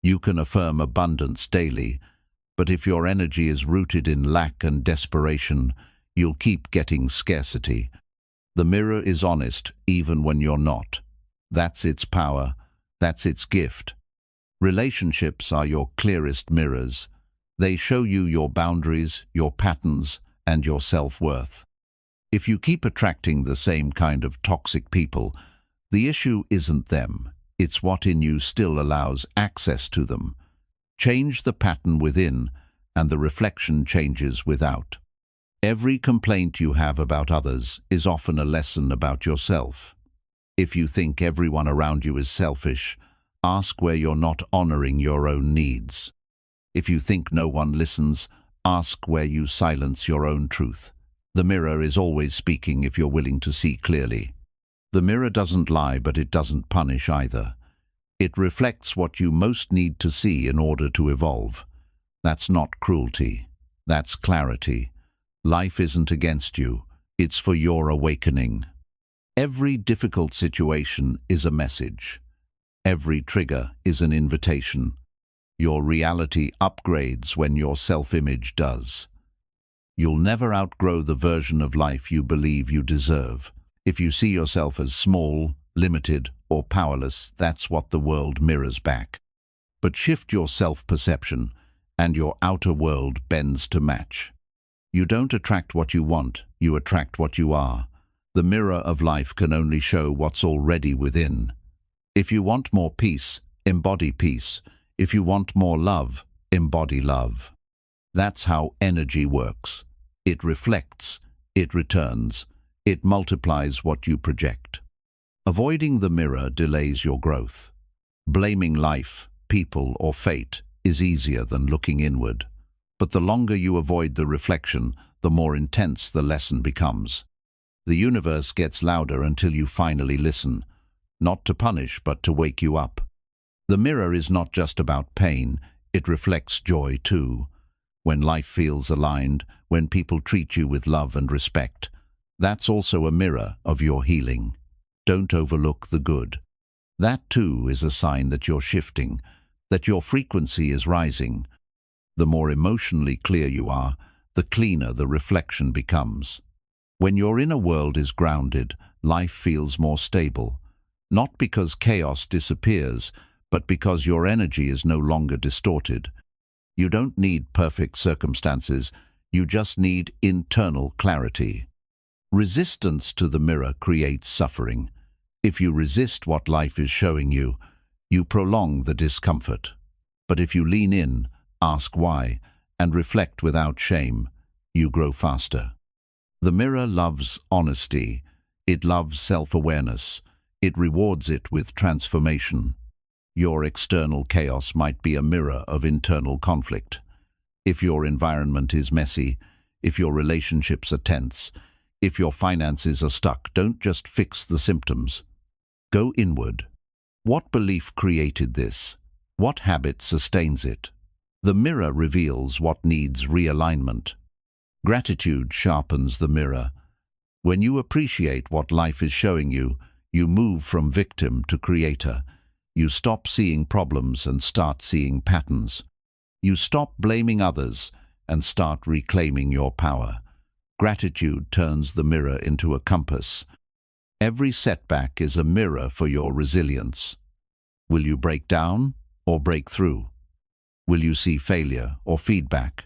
You can affirm abundance daily, but if your energy is rooted in lack and desperation, you'll keep getting scarcity. The mirror is honest even when you're not. That's its power, that's its gift. Relationships are your clearest mirrors. They show you your boundaries, your patterns, and your self-worth. If you keep attracting the same kind of toxic people, the issue isn't them. It's what in you still allows access to them. Change the pattern within, and the reflection changes without. Every complaint you have about others is often a lesson about yourself. If you think everyone around you is selfish, ask where you're not honoring your own needs. If you think no one listens, ask where you silence your own truth. The mirror is always speaking if you're willing to see clearly. The mirror doesn't lie, but it doesn't punish either. It reflects what you most need to see in order to evolve. That's not cruelty, That's clarity. Life isn't against you. It's for your awakening. Every difficult situation is a message. Every trigger is an invitation. Your reality upgrades when your self-image does. You'll never outgrow the version of life you believe you deserve. If you see yourself as small, limited, or powerless, that's what the world mirrors back. But shift your self-perception, and your outer world bends to match. You don't attract what you want, you attract what you are. The mirror of life can only show what's already within. If you want more peace, embody peace. If you want more love, embody love. That's how energy works. It reflects, it returns, it multiplies what you project. Avoiding the mirror delays your growth. Blaming life, people, or fate is easier than looking inward. But the longer you avoid the reflection, the more intense the lesson becomes. The universe gets louder until you finally listen, not to punish but to wake you up. The mirror is not just about pain, it reflects joy too. When life feels aligned, when people treat you with love and respect, that's also a mirror of your healing. Don't overlook the good. That too is a sign that you're shifting, that your frequency is rising. The more emotionally clear you are, the cleaner the reflection becomes. When your inner world is grounded, life feels more stable. Not because chaos disappears, but because your energy is no longer distorted. You don't need perfect circumstances, you just need internal clarity. Resistance to the mirror creates suffering. If you resist what life is showing you, you prolong the discomfort. But if you lean in, ask why, and reflect without shame, you grow faster. The mirror loves honesty. It loves self-awareness. It rewards it with transformation. Your external chaos might be a mirror of internal conflict. If your environment is messy, if your relationships are tense, if your finances are stuck, don't just fix the symptoms. Go inward. What belief created this? What habit sustains it? The mirror reveals what needs realignment. Gratitude sharpens the mirror. When you appreciate what life is showing you, you move from victim to creator. You stop seeing problems and start seeing patterns. You stop blaming others and start reclaiming your power. Gratitude turns the mirror into a compass. Every setback is a mirror for your resilience. Will you break down or break through? Will you see failure or feedback?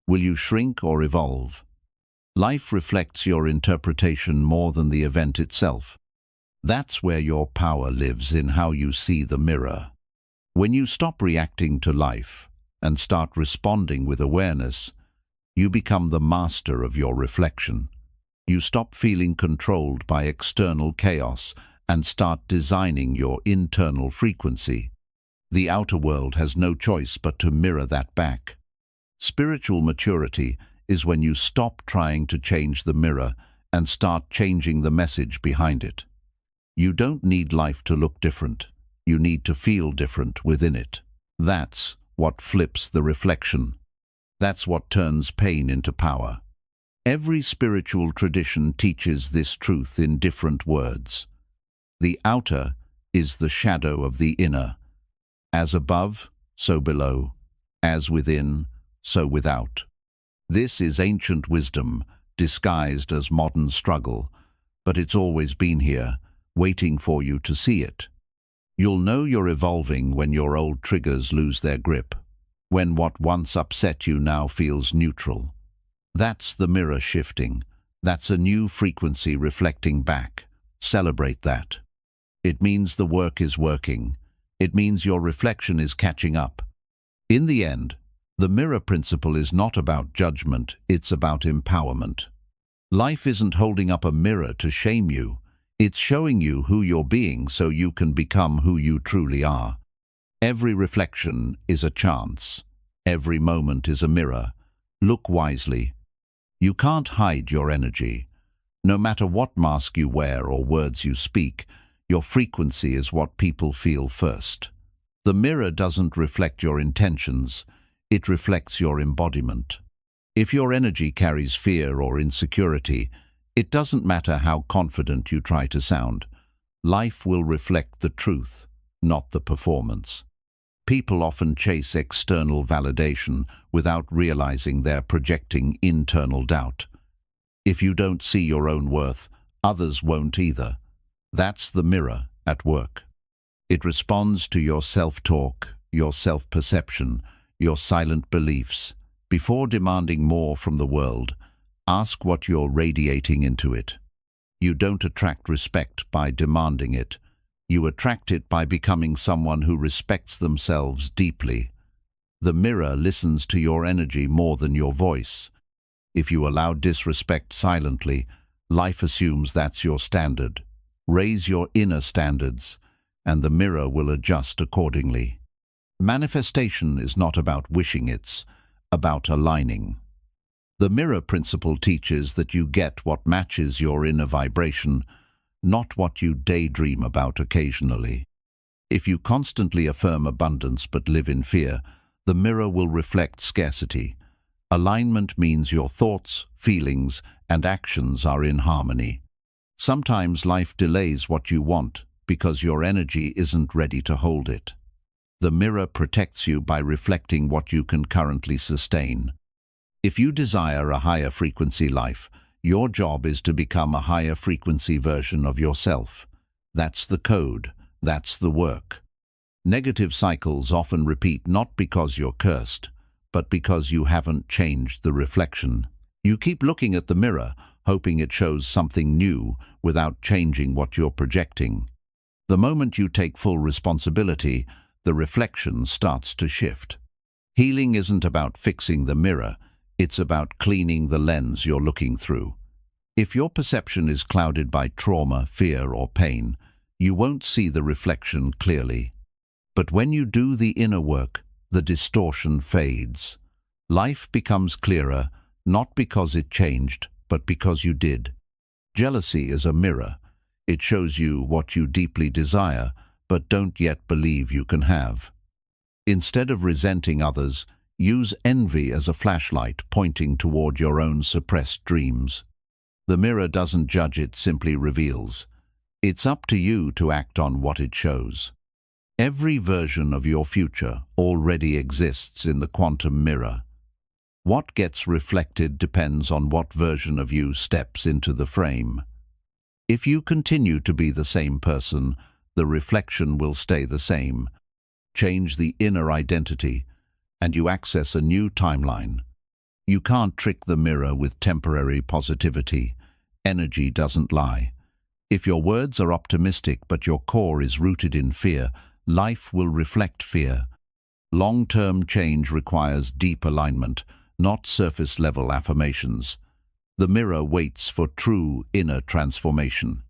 Will you shrink or evolve? Life reflects your interpretation more than the event itself. That's where your power lives, in how you see the mirror. When you stop reacting to life and start responding with awareness, you become the master of your reflection. You stop feeling controlled by external chaos and start designing your internal frequency. The outer world has no choice but to mirror that back. Spiritual maturity is when you stop trying to change the mirror and start changing the message behind it. You don't need life to look different. You need to feel different within it. That's what flips the reflection. That's what turns pain into power. Every spiritual tradition teaches this truth in different words. The outer is the shadow of the inner. As above, so below. As within, so without. This is ancient wisdom, disguised as modern struggle, but it's always been here, waiting for you to see it. You'll know you're evolving when your old triggers lose their grip, when what once upset you now feels neutral. That's the mirror shifting. That's a new frequency reflecting back. Celebrate that. It means the work is working. It means your reflection is catching up. In the end, the mirror principle is not about judgment, it's about empowerment. Life isn't holding up a mirror to shame you. It's showing you who you're being so you can become who you truly are. Every reflection is a chance. Every moment is a mirror. Look wisely. You can't hide your energy. No matter what mask you wear or words you speak, your frequency is what people feel first. The mirror doesn't reflect your intentions, it reflects your embodiment. If your energy carries fear or insecurity, it doesn't matter how confident you try to sound. Life will reflect the truth, not the performance. People often chase external validation without realizing they're projecting internal doubt. If you don't see your own worth, others won't either. That's the mirror at work. It responds to your self-talk, your self-perception, your silent beliefs. Before demanding more from the world, ask what you're radiating into it. You don't attract respect by demanding it. You attract it by becoming someone who respects themselves deeply. The mirror listens to your energy more than your voice. If you allow disrespect silently, life assumes that's your standard. Raise your inner standards, and the mirror will adjust accordingly. Manifestation is not about wishing, it's about aligning. The mirror principle teaches that you get what matches your inner vibration, not what you daydream about occasionally. If you constantly affirm abundance but live in fear, the mirror will reflect scarcity. Alignment means your thoughts, feelings, and actions are in harmony. Sometimes life delays what you want because your energy isn't ready to hold it. The mirror protects you by reflecting what you can currently sustain. If you desire a higher frequency life, your job is to become a higher frequency version of yourself. That's the code. That's the work. Negative cycles often repeat not because you're cursed, but because you haven't changed the reflection. You keep looking at the mirror, hoping it shows something new without changing what you're projecting. The moment you take full responsibility, the reflection starts to shift. Healing isn't about fixing the mirror, it's about cleaning the lens you're looking through. If your perception is clouded by trauma, fear, or pain, you won't see the reflection clearly. But when you do the inner work, the distortion fades. Life becomes clearer, not because it changed, but because you did. Jealousy is a mirror. It shows you what you deeply desire, but don't yet believe you can have. Instead of resenting others, use envy as a flashlight pointing toward your own suppressed dreams. The mirror doesn't judge, it simply reveals. It's up to you to act on what it shows. Every version of your future already exists in the quantum mirror. What gets reflected depends on what version of you steps into the frame. If you continue to be the same person, the reflection will stay the same. Change the inner identity, and you access a new timeline. You can't trick the mirror with temporary positivity. Energy doesn't lie. If your words are optimistic but your core is rooted in fear, life will reflect fear. Long-term change requires deep alignment, not surface-level affirmations. The mirror waits for true inner transformation.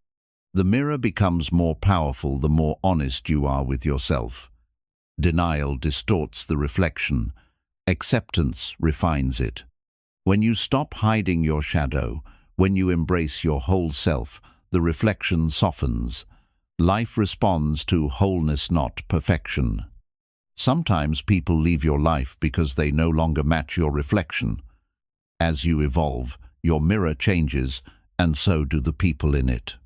The mirror becomes more powerful the more honest you are with yourself. Denial distorts the reflection. Acceptance refines it. When you stop hiding your shadow, when you embrace your whole self, the reflection softens. Life responds to wholeness, not perfection. Sometimes people leave your life because they no longer match your reflection. As you evolve, your mirror changes, and so do the people in it.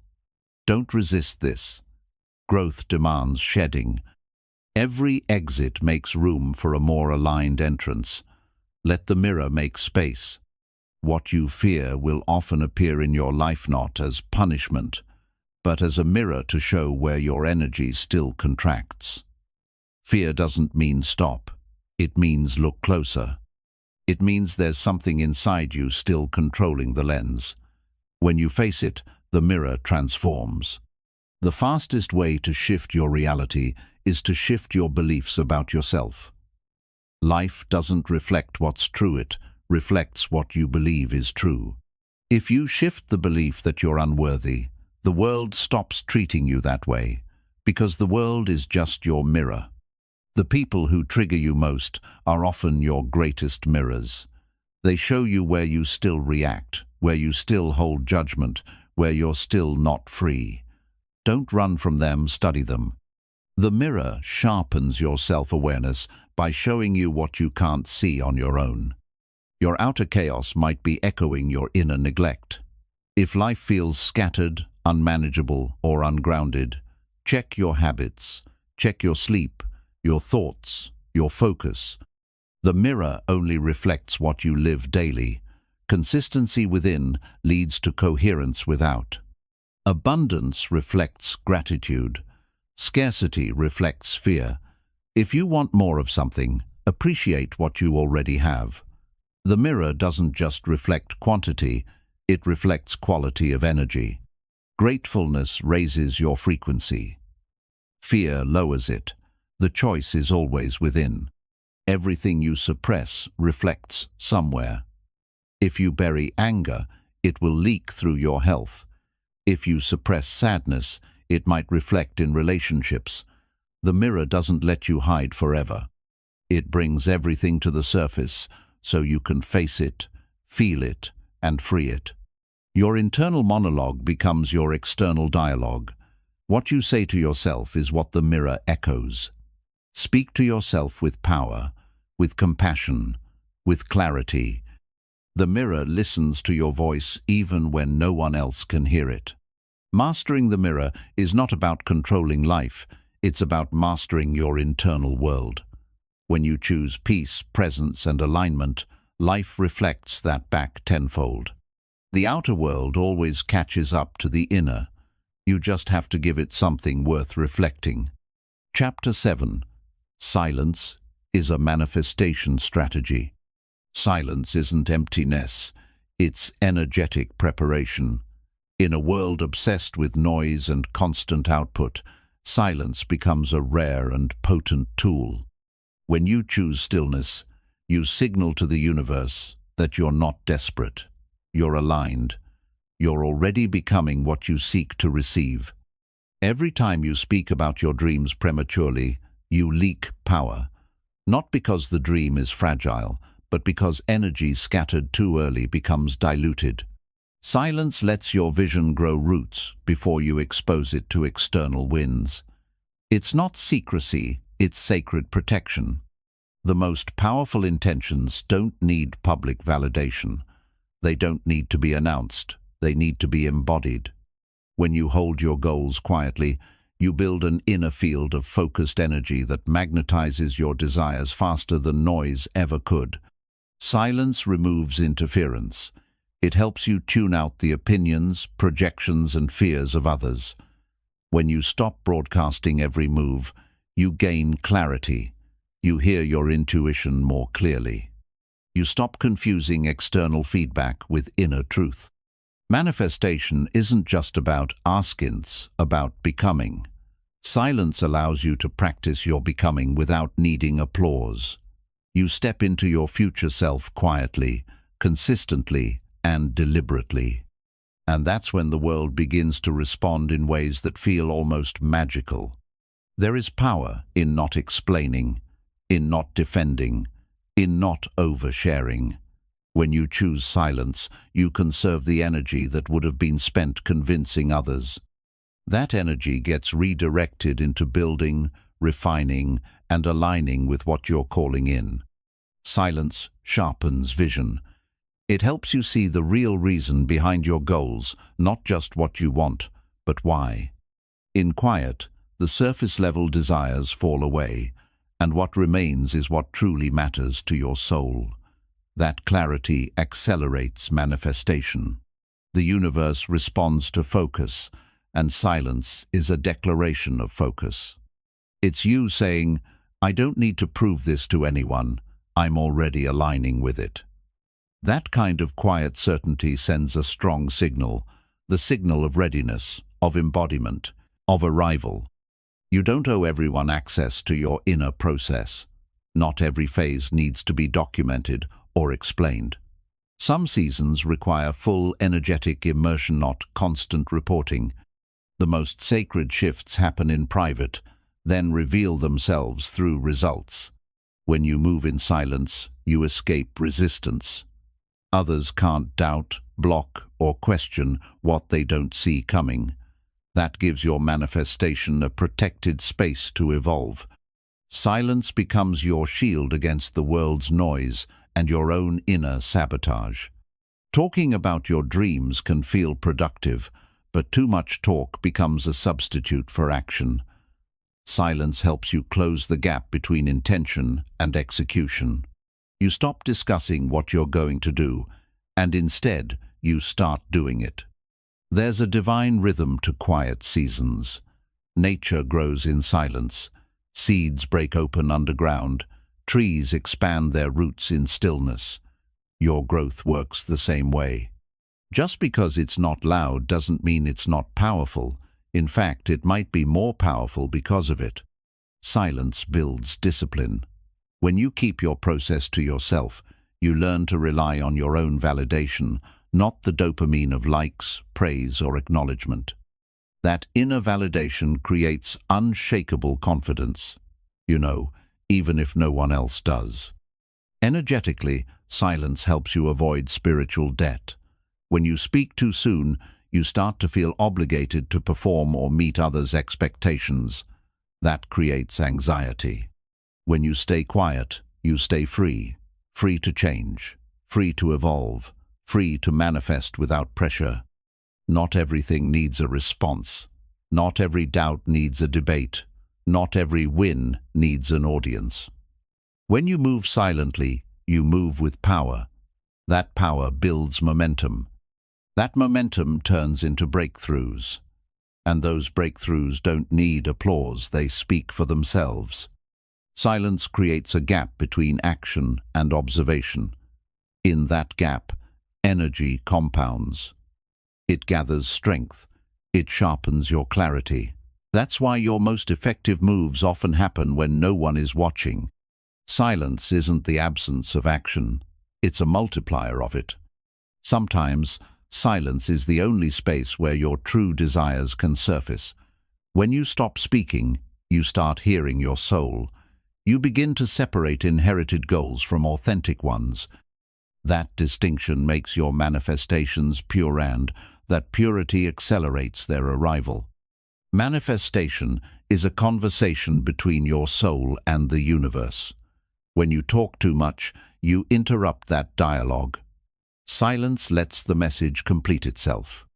Don't resist this. Growth demands shedding. Every exit makes room for a more aligned entrance. Let the mirror make space. What you fear will often appear in your life not as punishment, but as a mirror to show where your energy still contracts. Fear doesn't mean stop. It means look closer. It means there's something inside you still controlling the lens. When you face it, the mirror transforms. The fastest way to shift your reality is to shift your beliefs about yourself. Life doesn't reflect what's true, it reflects what you believe is true. If you shift the belief that you're unworthy, the world stops treating you that way, because the world is just your mirror. The people who trigger you most are often your greatest mirrors. They show you where you still react, where you still hold judgment, where you're still not free. Don't run from them, study them. The mirror sharpens your self-awareness by showing you what you can't see on your own. Your outer chaos might be echoing your inner neglect. If life feels scattered, unmanageable, or ungrounded, check your habits, check your sleep, your thoughts, your focus. The mirror only reflects what you live daily. Consistency within leads to coherence without. Abundance reflects gratitude. Scarcity reflects fear. If you want more of something, appreciate what you already have. The mirror doesn't just reflect quantity, it reflects quality of energy. Gratefulness raises your frequency. Fear lowers it. The choice is always within. Everything you suppress reflects somewhere. If you bury anger, it will leak through your health. If you suppress sadness, it might reflect in relationships. The mirror doesn't let you hide forever. It brings everything to the surface so you can face it, feel it, and free it. Your internal monologue becomes your external dialogue. What you say to yourself is what the mirror echoes. Speak to yourself with power, with compassion, with clarity. The mirror listens to your voice even when no one else can hear it. Mastering the mirror is not about controlling life, it's about mastering your internal world. When you choose peace, presence, and alignment, life reflects that back tenfold. The outer world always catches up to the inner. You just have to give it something worth reflecting. Chapter 7. Silence is a manifestation strategy. Silence isn't emptiness, it's energetic preparation. In a world obsessed with noise and constant output, silence becomes a rare and potent tool. When you choose stillness, you signal to the universe that you're not desperate. You're aligned. You're already becoming what you seek to receive. Every time you speak about your dreams prematurely, you leak power. Not because the dream is fragile, but because energy scattered too early becomes diluted. Silence lets your vision grow roots before you expose it to external winds. It's not secrecy, it's sacred protection. The most powerful intentions don't need public validation. They don't need to be announced. They need to be embodied. When you hold your goals quietly, you build an inner field of focused energy that magnetizes your desires faster than noise ever could. Silence removes interference. It helps you tune out the opinions, projections, and fears of others. When you stop broadcasting every move, you gain clarity. You hear your intuition more clearly. You stop confusing external feedback with inner truth. Manifestation isn't just about asking, it's about becoming. Silence allows you to practice your becoming without needing applause. You step into your future self quietly, consistently, and deliberately. And that's when the world begins to respond in ways that feel almost magical. There is power in not explaining, in not defending, in not oversharing. When you choose silence, you conserve the energy that would have been spent convincing others. That energy gets redirected into building, refining, and aligning with what you're calling in. Silence sharpens vision. It helps you see the real reason behind your goals, not just what you want, but why. In quiet, the surface-level desires fall away, and what remains is what truly matters to your soul. That clarity accelerates manifestation. The universe responds to focus, and silence is a declaration of focus. It's you saying, "I don't need to prove this to anyone. I'm already aligning with it." That kind of quiet certainty sends a strong signal, the signal of readiness, of embodiment, of arrival. You don't owe everyone access to your inner process. Not every phase needs to be documented or explained. Some seasons require full energetic immersion, not constant reporting. The most sacred shifts happen in private, then reveal themselves through results. When you move in silence, you escape resistance. Others can't doubt, block, or question what they don't see coming. That gives your manifestation a protected space to evolve. Silence becomes your shield against the world's noise and your own inner sabotage. Talking about your dreams can feel productive, but too much talk becomes a substitute for action. Silence helps you close the gap between intention and execution. You stop discussing what you're going to do, and instead you start doing it. There's a divine rhythm to quiet seasons. Nature grows in silence. Seeds break open underground. Trees expand their roots in stillness. Your growth works the same way. Just because it's not loud doesn't mean it's not powerful. In fact, it might be more powerful because of it. Silence builds discipline. When you keep your process to yourself, you learn to rely on your own validation, not the dopamine of likes, praise, or acknowledgement. That inner validation creates unshakable confidence. Even if no one else does. Energetically, silence helps you avoid spiritual debt. When you speak too soon, you start to feel obligated to perform or meet others' expectations. That creates anxiety. When you stay quiet, you stay free. Free to change, free to evolve, free to manifest without pressure. Not everything needs a response. Not every doubt needs a debate. Not every win needs an audience. When you move silently, you move with power. That power builds momentum. That momentum turns into breakthroughs. And those breakthroughs don't need applause, they speak for themselves. Silence creates a gap between action and observation. In that gap, energy compounds. It gathers strength. It sharpens your clarity. That's why your most effective moves often happen when no one is watching. Silence isn't the absence of action. It's a multiplier of it. Sometimes, silence is the only space where your true desires can surface. When you stop speaking, you start hearing your soul. You begin to separate inherited goals from authentic ones. That distinction makes your manifestations pure, and that purity accelerates their arrival. Manifestation is a conversation between your soul and the universe. When you talk too much, you interrupt that dialogue. Silence lets the message complete itself.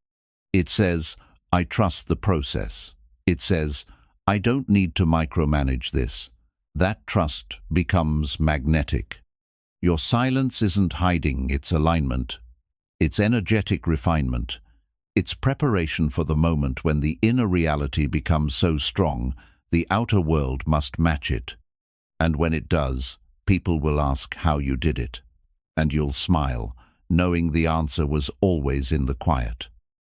It says, I trust the process. It says, I don't need to micromanage this. That trust becomes magnetic. Your silence isn't hiding, it's alignment. It's energetic refinement. It's preparation for the moment when the inner reality becomes so strong, the outer world must match it. And when it does, people will ask how you did it. And you'll smile, knowing the answer was always in the quiet.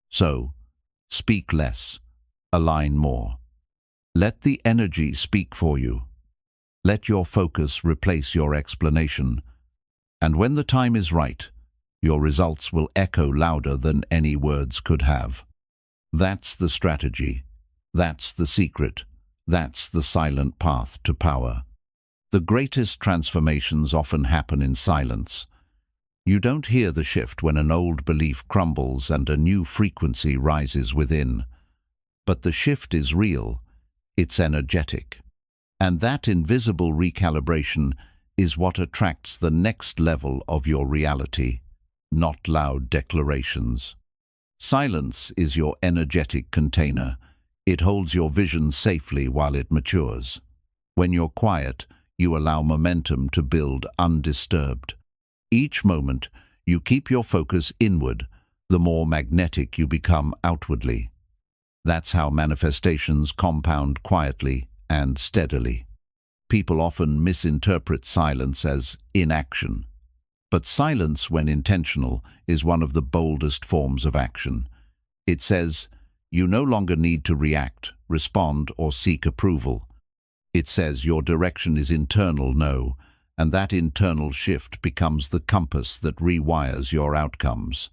So, speak less, align more. Let the energy speak for you. Let your focus replace your explanation. And when the time is right, your results will echo louder than any words could have. That's the strategy. That's the secret. That's the silent path to power. The greatest transformations often happen in silence. You don't hear the shift when an old belief crumbles and a new frequency rises within. But the shift is real. It's energetic. And that invisible recalibration is what attracts the next level of your reality, not loud declarations. Silence is your energetic container. It holds your vision safely while it matures. When you're quiet, you allow momentum to build undisturbed. Each moment, you keep your focus inward, the more magnetic you become outwardly. That's how manifestations compound quietly and steadily. People often misinterpret silence as inaction. But silence, when intentional, is one of the boldest forms of action. It says, you no longer need to react, respond, or seek approval. It says your direction is internal, and that internal shift becomes the compass that rewires your outcomes.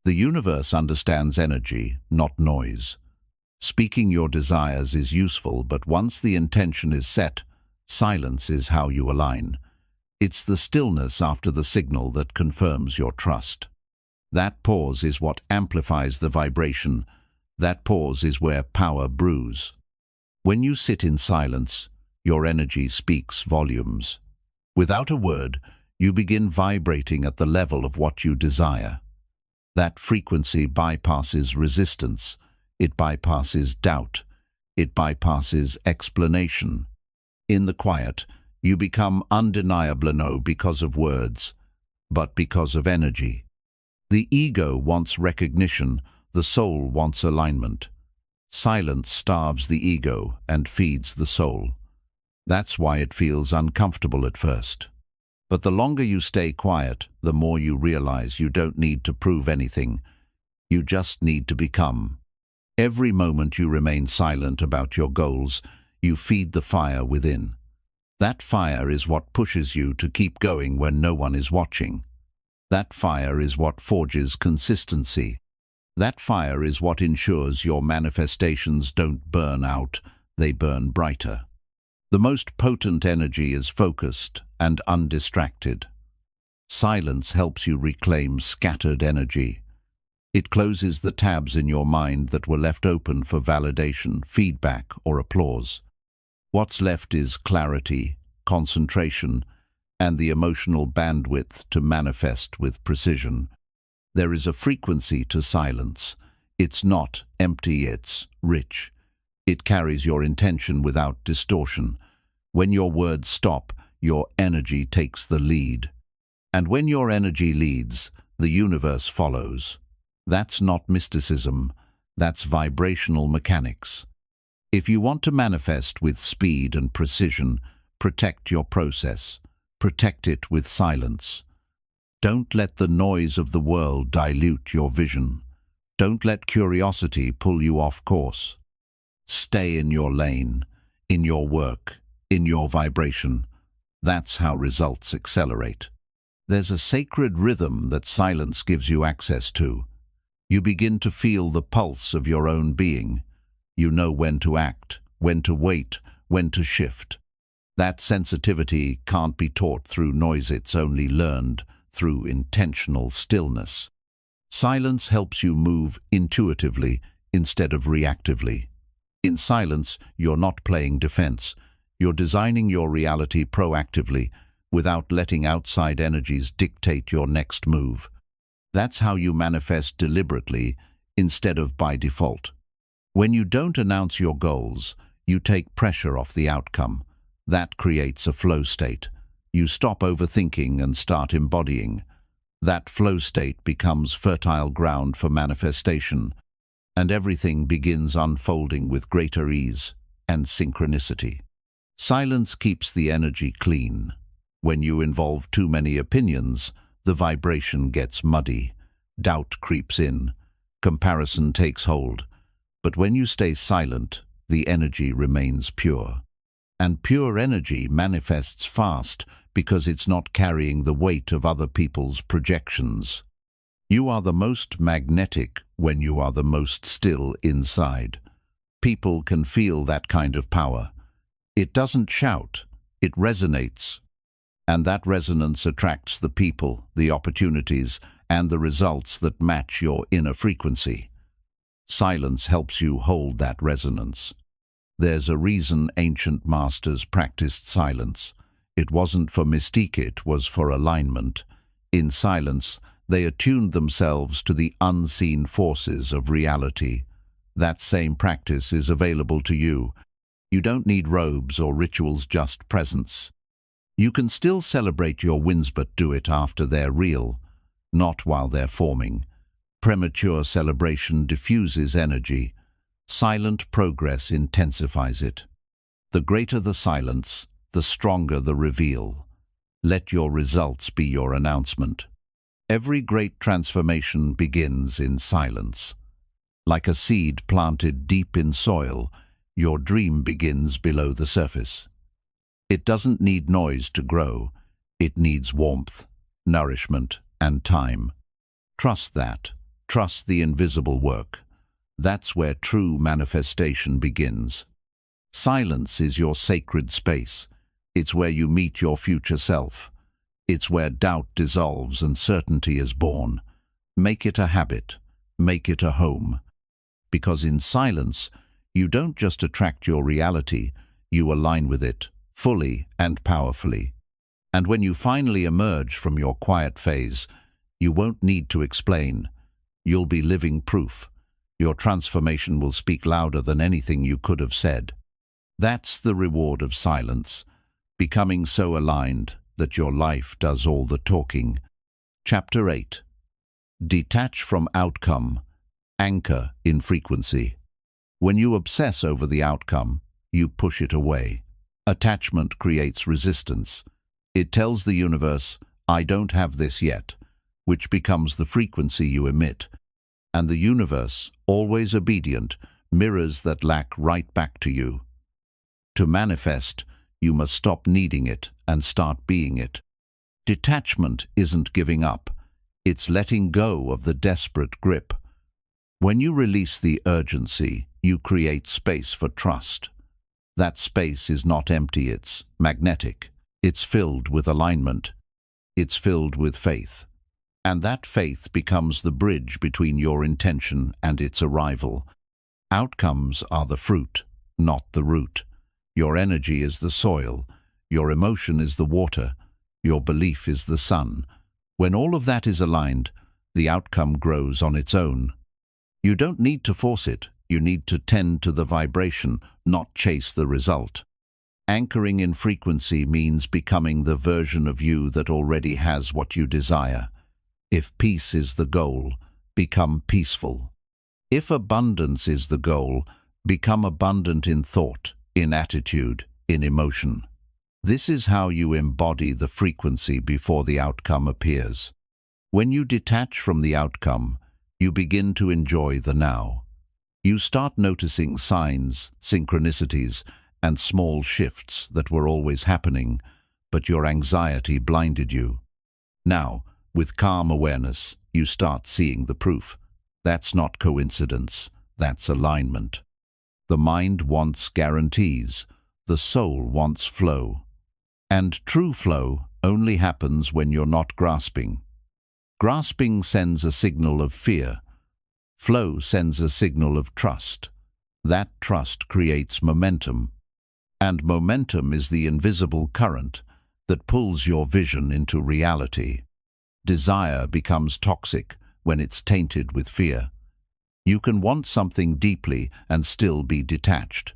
The universe understands energy, not noise. Speaking your desires is useful, but once the intention is set, silence is how you align. It's the stillness after the signal that confirms your trust. That pause is what amplifies the vibration. That pause is where power brews. When you sit in silence, your energy speaks volumes. Without a word, You begin vibrating at the level of what you desire. That frequency bypasses resistance. It bypasses doubt. It bypasses explanation. In the quiet, you become undeniable no because of words, but because of energy. The ego wants recognition, the soul wants alignment. Silence starves the ego and feeds the soul. That's why it feels uncomfortable at first. But the longer you stay quiet, the more you realize you don't need to prove anything. You just need to become. Every moment you remain silent about your goals, you feed the fire within. That fire is what pushes you to keep going when no one is watching. That fire is what forges consistency. That fire is what ensures your manifestations don't burn out, they burn brighter. The most potent energy is focused and undistracted. Silence helps you reclaim scattered energy. It closes the tabs in your mind that were left open for validation, feedback, or applause. What's left is clarity, concentration, and the emotional bandwidth to manifest with precision. There is a frequency to silence. It's not empty, it's rich. It carries your intention without distortion. When your words stop, your energy takes the lead. And when your energy leads, the universe follows. That's not mysticism, that's vibrational mechanics. If you want to manifest with speed and precision, protect your process. Protect it with silence. Don't let the noise of the world dilute your vision. Don't let curiosity pull you off course. Stay in your lane, in your work, in your vibration. That's how results accelerate. There's a sacred rhythm that silence gives you access to. You begin to feel the pulse of your own being. You know when to act, when to wait, when to shift. That sensitivity can't be taught through noise, it's only learned through intentional stillness. Silence helps you move intuitively instead of reactively. In silence, you're not playing defense. You're designing your reality proactively without letting outside energies dictate your next move. That's how you manifest deliberately instead of by default. When you don't announce your goals, you take pressure off the outcome. That creates a flow state. You stop overthinking and start embodying. That flow state becomes fertile ground for manifestation, and everything begins unfolding with greater ease and synchronicity. Silence keeps the energy clean. When you involve too many opinions, the vibration gets muddy. Doubt creeps in. Comparison takes hold. But when you stay silent, the energy remains pure. And pure energy manifests fast because it's not carrying the weight of other people's projections. You are the most magnetic when you are the most still inside. People can feel that kind of power. It doesn't shout, it resonates. And that resonance attracts the people, the opportunities, and the results that match your inner frequency. Silence helps you hold that resonance. There's a reason ancient masters practiced silence. It wasn't for mystique, it was for alignment. In silence, they attuned themselves to the unseen forces of reality. That same practice is available to you. You don't need robes or rituals, just presence. You can still celebrate your wins, but do it after they're real, not while they're forming. Premature celebration diffuses energy. Silent progress intensifies it. The greater the silence, the stronger the reveal. Let your results be your announcement. Every great transformation begins in silence. Like a seed planted deep in soil, your dream begins below the surface. It doesn't need noise to grow. It needs warmth, nourishment, and time. Trust that. Trust the invisible work. That's where true manifestation begins. Silence is your sacred space. It's where you meet your future self. It's where doubt dissolves and certainty is born. Make it a habit. Make it a home. Because in silence, you don't just attract your reality, you align with it, fully and powerfully. And when you finally emerge from your quiet phase, you won't need to explain. You'll be living proof. Your transformation will speak louder than anything you could have said. That's the reward of silence, becoming so aligned that your life does all the talking. Chapter 8. Detach from outcome. Anchor in frequency. When you obsess over the outcome, you push it away. Attachment creates resistance. It tells the universe, "I don't have this yet," which becomes the frequency you emit. And the universe, always obedient, mirrors that lack right back to you. To manifest, you must stop needing it and start being it. Detachment isn't giving up. It's letting go of the desperate grip. When you release the urgency, you create space for trust. That space is not empty, it's magnetic. It's filled with alignment. It's filled with faith. And that faith becomes the bridge between your intention and its arrival. Outcomes are the fruit, not the root. Your energy is the soil. Your emotion is the water. Your belief is the sun. When all of that is aligned, the outcome grows on its own. You don't need to force it. You need to tend to the vibration, not chase the result. Anchoring in frequency means becoming the version of you that already has what you desire. If peace is the goal, become peaceful. If abundance is the goal, become abundant in thought, in attitude, in emotion. This is how you embody the frequency before the outcome appears. When you detach from the outcome, you begin to enjoy the now. You start noticing signs, synchronicities, and small shifts that were always happening, but your anxiety blinded you. Now, with calm awareness, you start seeing the proof. That's not coincidence, that's alignment. The mind wants guarantees, the soul wants flow. And true flow only happens when you're not grasping. Grasping sends a signal of fear. Flow sends a signal of trust. That trust creates momentum. And momentum is the invisible current that pulls your vision into reality. Desire becomes toxic when it's tainted with fear. You can want something deeply and still be detached.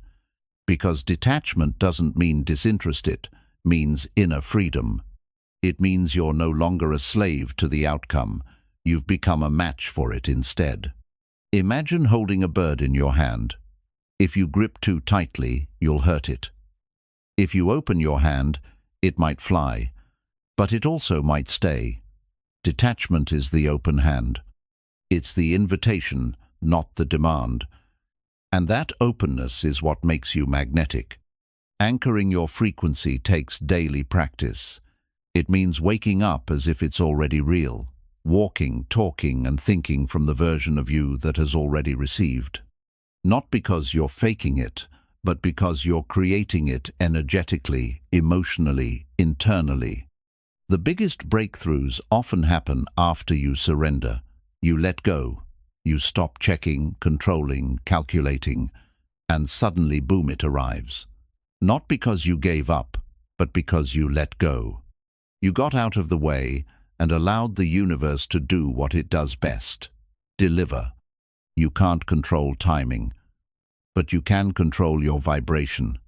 Because detachment doesn't mean disinterest, it means inner freedom. It means you're no longer a slave to the outcome. You've become a match for it instead. Imagine holding a bird in your hand. If you grip too tightly, you'll hurt it. If you open your hand, it might fly, but it also might stay. Detachment is the open hand. It's the invitation, not the demand. And that openness is what makes you magnetic. Anchoring your frequency takes daily practice. It means waking up as if it's already real, walking, talking, and thinking from the version of you that has already received. Not because you're faking it, but because you're creating it energetically, emotionally, internally. The biggest breakthroughs often happen after you surrender. You let go. You stop checking, controlling, calculating, and suddenly, boom, it arrives. Not because you gave up, but because you let go. You got out of the way and allowed the universe to do what it does best: deliver. You can't control timing, but you can control your vibration.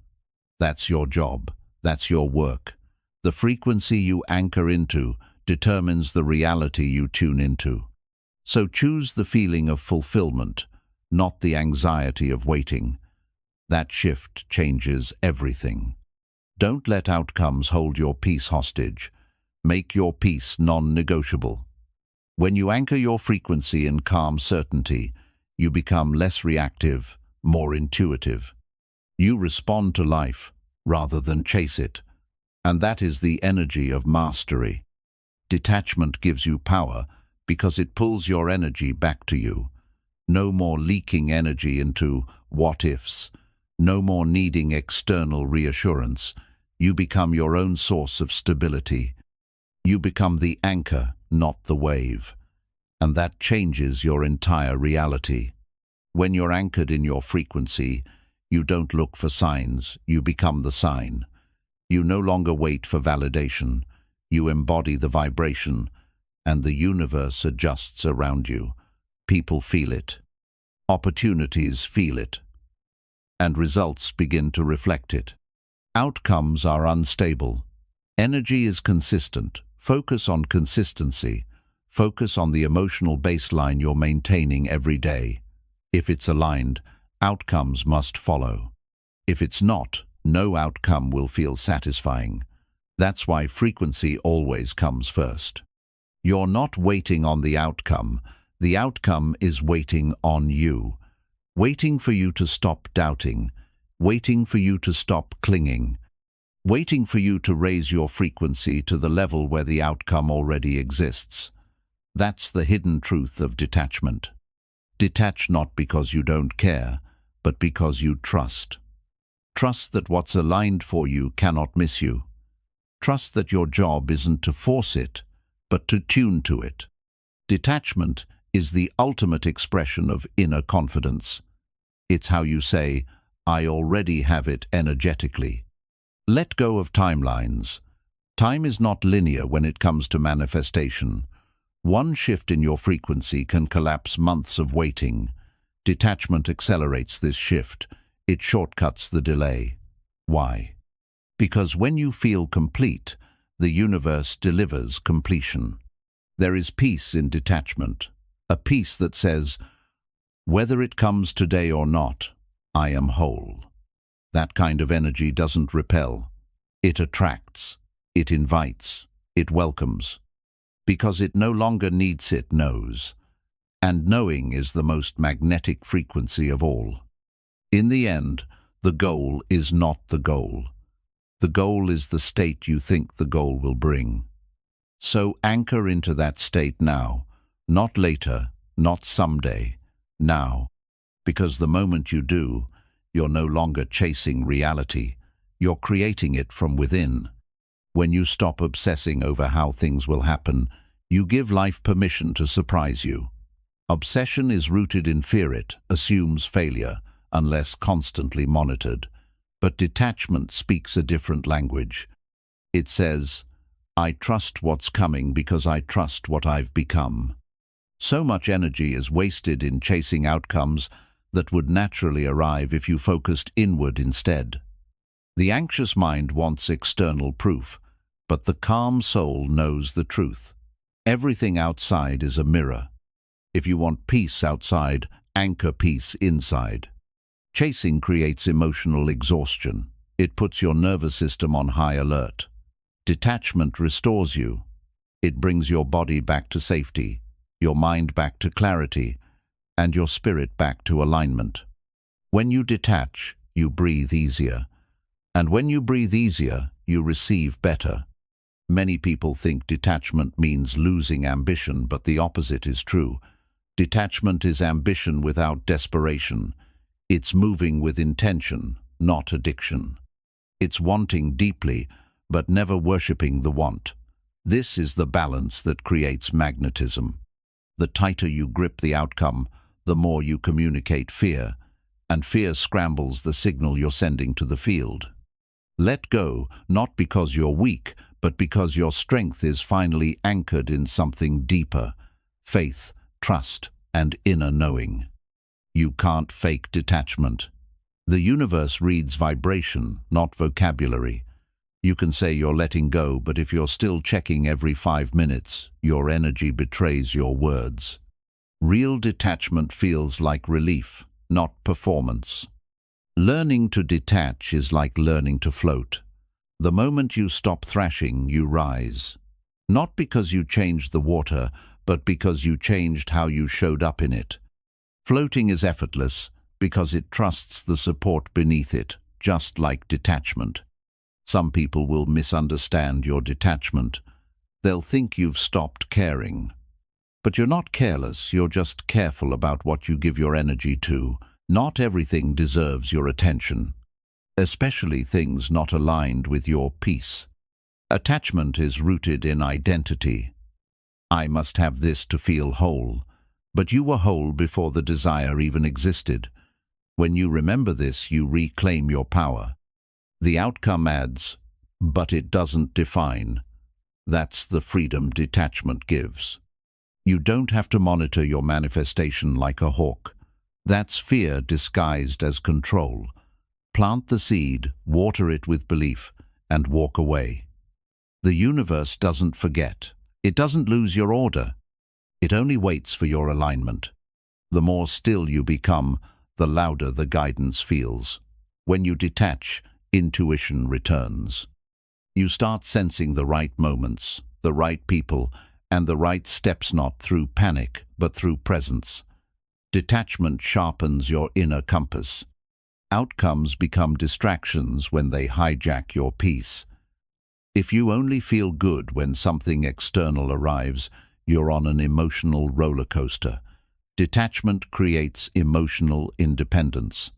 That's your job. That's your work. The frequency you anchor into determines the reality you tune into. So choose the feeling of fulfillment, not the anxiety of waiting. That shift changes everything. Don't let outcomes hold your peace hostage. Make your peace non-negotiable. When you anchor your frequency in calm certainty, you become less reactive, more intuitive. You respond to life rather than chase it. And that is the energy of mastery. Detachment gives you power because it pulls your energy back to you. No more leaking energy into what-ifs. No more needing external reassurance. You become your own source of stability. You become the anchor, not the wave. And that changes your entire reality. When you're anchored in your frequency, you don't look for signs, you become the sign. You no longer wait for validation. You embody the vibration, and the universe adjusts around you. People feel it. Opportunities feel it. And results begin to reflect it. Outcomes are unstable. Energy is consistent. Focus on consistency. Focus on the emotional baseline you're maintaining every day. If it's aligned, outcomes must follow. If it's not, no outcome will feel satisfying. That's why frequency always comes first. You're not waiting on the outcome is waiting on you. Waiting for you to stop doubting, waiting for you to stop clinging, waiting for you to raise your frequency to the level where the outcome already exists. That's the hidden truth of detachment. Detach not because you don't care, but because you trust. Trust that what's aligned for you cannot miss you. Trust that your job isn't to force it, but to tune to it. Detachment is the ultimate expression of inner confidence. It's how you say, I already have it energetically. Let go of timelines. Time is not linear when it comes to manifestation. One shift in your frequency can collapse months of waiting. Detachment accelerates this shift. It shortcuts the delay. Why? Because when you feel complete, the universe delivers completion. There is peace in detachment, a peace that says, whether it comes today or not, I am whole. That kind of energy doesn't repel. It attracts, it invites, it welcomes. Because it no longer needs, it knows. And knowing is the most magnetic frequency of all. In the end, the goal is not the goal. The goal is the state you think the goal will bring. So anchor into that state now, not later, not someday, now. Because the moment you do, you're no longer chasing reality. You're creating it from within. When you stop obsessing over how things will happen, you give life permission to surprise you. Obsession is rooted in fear. It assumes failure, unless constantly monitored. But detachment speaks a different language. It says, I trust what's coming because I trust what I've become. So much energy is wasted in chasing outcomes that would naturally arrive if you focused inward instead. The anxious mind wants external proof, but the calm soul knows the truth. Everything outside is a mirror. If you want peace outside, anchor peace inside. Chasing creates emotional exhaustion. It puts your nervous system on high alert. Detachment restores you. It brings your body back to safety, your mind back to clarity, and your spirit back to alignment. When you detach, you breathe easier. And when you breathe easier, you receive better. Many people think detachment means losing ambition, but the opposite is true. Detachment is ambition without desperation. It's moving with intention, not addiction. It's wanting deeply, but never worshipping the want. This is the balance that creates magnetism. The tighter you grip the outcome, the more you communicate fear, and fear scrambles the signal you're sending to the field. Let go, not because you're weak, but because your strength is finally anchored in something deeper: faith, trust, and inner knowing. You can't fake detachment. The universe reads vibration, not vocabulary. You can say you're letting go, but if you're still checking every 5 minutes, your energy betrays your words. Real detachment feels like relief, not performance. Learning to detach is like learning to float. The moment you stop thrashing, you rise. Not because you changed the water, but because you changed how you showed up in it. Floating is effortless because it trusts the support beneath it, just like detachment. Some people will misunderstand your detachment. They'll think you've stopped caring. But you're not careless, you're just careful about what you give your energy to. Not everything deserves your attention, especially things not aligned with your peace. Attachment is rooted in identity. I must have this to feel whole. But you were whole before the desire even existed. When you remember this, you reclaim your power. The outcome adds, but it doesn't define. That's the freedom detachment gives. You don't have to monitor your manifestation like a hawk. That's fear disguised as control. Plant the seed, water it with belief, and walk away. The universe doesn't forget. It doesn't lose your order. It only waits for your alignment. The more still you become, the louder the guidance feels. When you detach, intuition returns. You start sensing the right moments, the right people, and the right steps, not through panic, but through presence. Detachment sharpens your inner compass. Outcomes become distractions when they hijack your peace. If you only feel good when something external arrives, you're on an emotional roller coaster. Detachment creates emotional independence.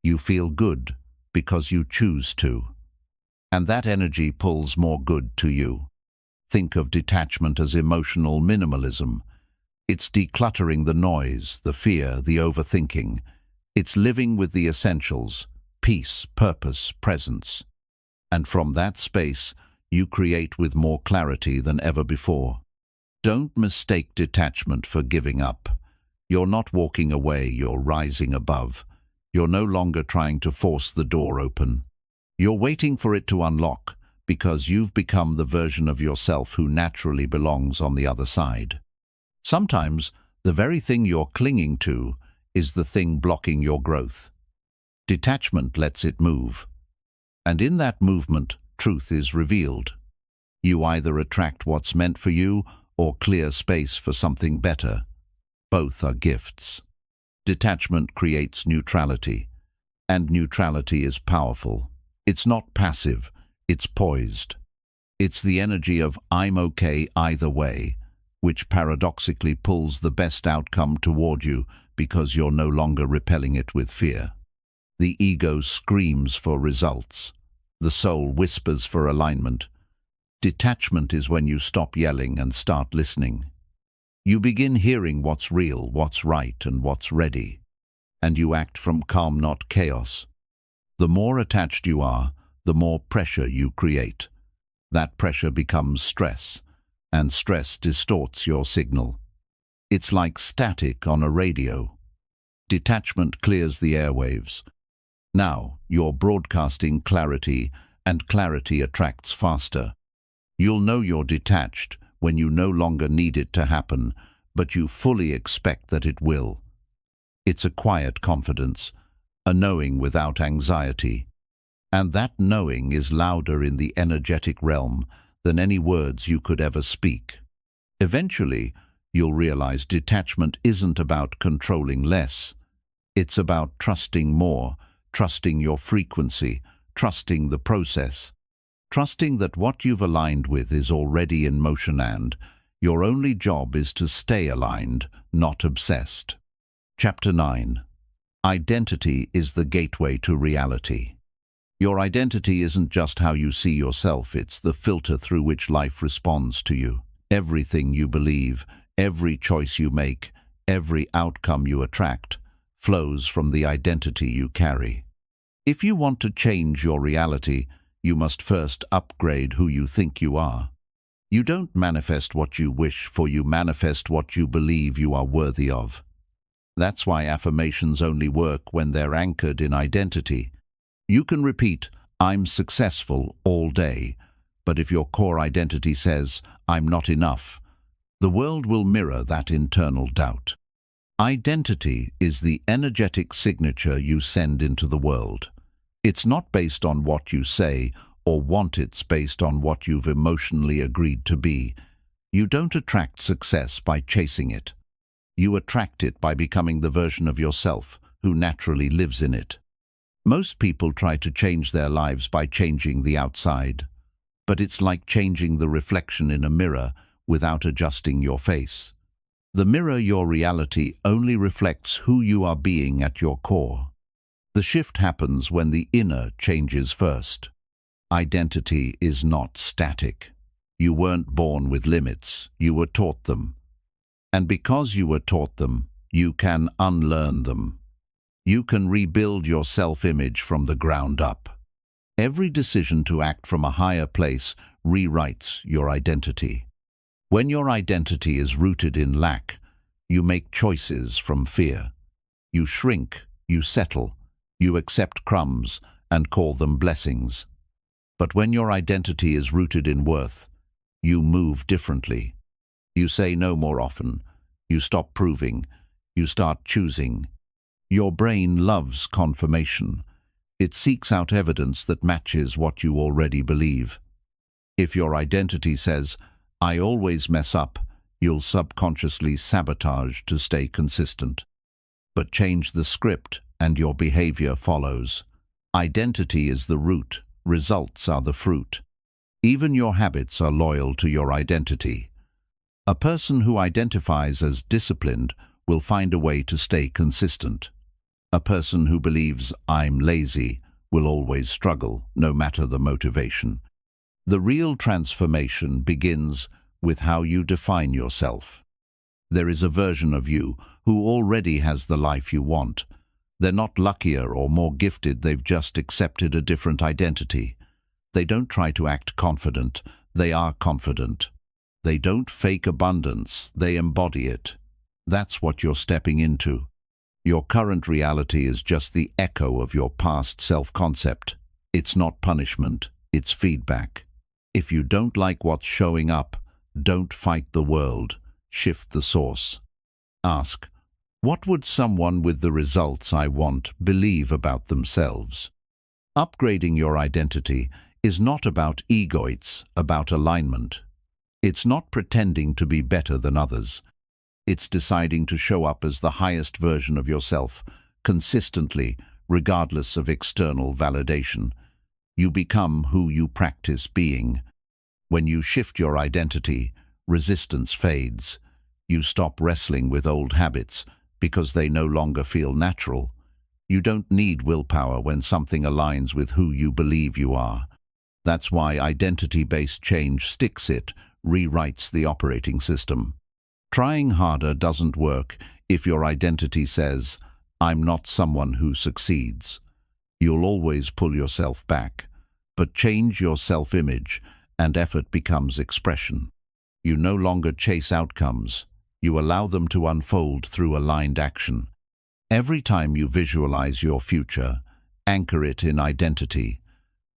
You feel good because you choose to. And that energy pulls more good to you. Think of detachment as emotional minimalism. It's decluttering the noise, the fear, the overthinking. It's living with the essentials: peace, purpose, presence. And from that space, you create with more clarity than ever before. Don't mistake detachment for giving up. You're not walking away, you're rising above. You're no longer trying to force the door open. You're waiting for it to unlock, because you've become the version of yourself who naturally belongs on the other side. Sometimes, the very thing you're clinging to is the thing blocking your growth. Detachment lets it move. And in that movement, truth is revealed. You either attract what's meant for you or clear space for something better. Both are gifts. Detachment creates neutrality, and neutrality is powerful. It's not passive, it's poised. It's the energy of "I'm okay either way," which paradoxically pulls the best outcome toward you because you're no longer repelling it with fear. The ego screams for results. The soul whispers for alignment. Detachment is when you stop yelling and start listening. You begin hearing what's real, what's right, and what's ready. And you act from calm, not chaos. The more attached you are, the more pressure you create. That pressure becomes stress, and stress distorts your signal. It's like static on a radio. Detachment clears the airwaves. Now you're broadcasting clarity, and clarity attracts faster. You'll know you're detached when you no longer need it to happen, but you fully expect that it will. It's a quiet confidence, a knowing without anxiety. And that knowing is louder in the energetic realm than any words you could ever speak. Eventually, you'll realize detachment isn't about controlling less. It's about trusting more, trusting your frequency, trusting the process. Trusting that what you've aligned with is already in motion, and your only job is to stay aligned, not obsessed. Chapter 9. Identity is the gateway to reality. Your identity isn't just how you see yourself, it's the filter through which life responds to you. Everything you believe, every choice you make, every outcome you attract, flows from the identity you carry. If you want to change your reality, you must first upgrade who you think you are. You don't manifest what you wish for, you manifest what you believe you are worthy of. That's why affirmations only work when they're anchored in identity. You can repeat, "I'm successful," all day, but if your core identity says, "I'm not enough," the world will mirror that internal doubt. Identity is the energetic signature you send into the world. It's not based on what you say or want, it's based on what you've emotionally agreed to be. You don't attract success by chasing it. You attract it by becoming the version of yourself who naturally lives in it. Most people try to change their lives by changing the outside, but it's like changing the reflection in a mirror without adjusting your face. The mirror, your reality, only reflects who you are being at your core. The shift happens when the inner changes first. Identity is not static. You weren't born with limits, you were taught them. And because you were taught them, you can unlearn them. You can rebuild your self-image from the ground up. Every decision to act from a higher place rewrites your identity. When your identity is rooted in lack, you make choices from fear. You shrink, you settle, you accept crumbs and call them blessings. But when your identity is rooted in worth, you move differently. You say no more often. You stop proving. You start choosing. Your brain loves confirmation. It seeks out evidence that matches what you already believe. If your identity says, "I always mess up," you'll subconsciously sabotage to stay consistent. But change the script and your behavior follows. Identity is the root, results are the fruit. Even your habits are loyal to your identity. A person who identifies as disciplined will find a way to stay consistent. A person who believes "I'm lazy" will always struggle, no matter the motivation. The real transformation begins with how you define yourself. There is a version of you who already has the life you want. They're not luckier or more gifted, they've just accepted a different identity. They don't try to act confident, they are confident. They don't fake abundance, they embody it. That's what you're stepping into. Your current reality is just the echo of your past self-concept. It's not punishment, it's feedback. If you don't like what's showing up, don't fight the world, shift the source. Ask, what would someone with the results I want believe about themselves? Upgrading your identity is not about ego, it's about alignment. It's not pretending to be better than others. It's deciding to show up as the highest version of yourself, consistently, regardless of external validation. You become who you practice being. When you shift your identity, resistance fades. You stop wrestling with old habits because they no longer feel natural. You don't need willpower when something aligns with who you believe you are. That's why identity-based change sticks. It rewrites the operating system. Trying harder doesn't work if your identity says, "I'm not someone who succeeds." You'll always pull yourself back. But change your self-image and effort becomes expression. You no longer chase outcomes. You allow them to unfold through aligned action. Every time you visualize your future, anchor it in identity.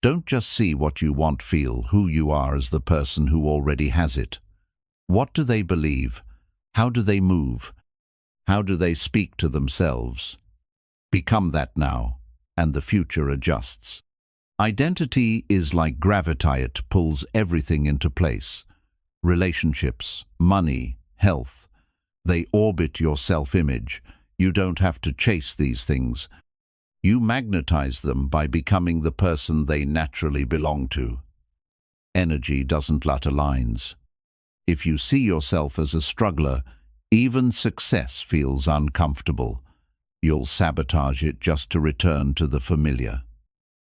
Don't just see what you want, feel who you are as the person who already has it. What do they believe? How do they move? How do they speak to themselves? Become that now, and the future adjusts. Identity is like gravity, it pulls everything into place. Relationships, money, health. They orbit your self-image. You don't have to chase these things. You magnetize them by becoming the person they naturally belong to. Energy doesn't let lines. If you see yourself as a struggler, even success feels uncomfortable. You'll sabotage it just to return to the familiar.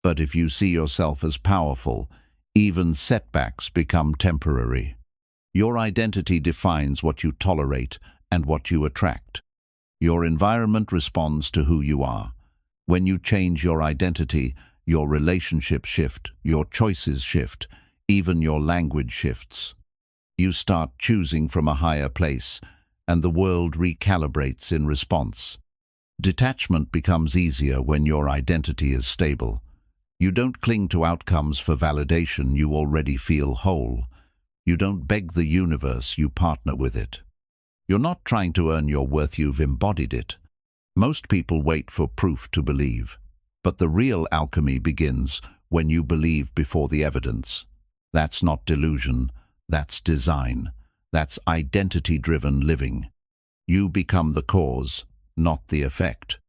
But if you see yourself as powerful, even setbacks become temporary. Your identity defines what you tolerate and what you attract. Your environment responds to who you are. When you change your identity, your relationships shift, your choices shift, even your language shifts. You start choosing from a higher place, and the world recalibrates in response. Detachment becomes easier when your identity is stable. You don't cling to outcomes for validation, you already feel whole. You don't beg the universe, you partner with it. You're not trying to earn your worth, you've embodied it. Most people wait for proof to believe, but the real alchemy begins when you believe before the evidence. That's not delusion, that's design. That's identity-driven living. You become the cause, not the effect.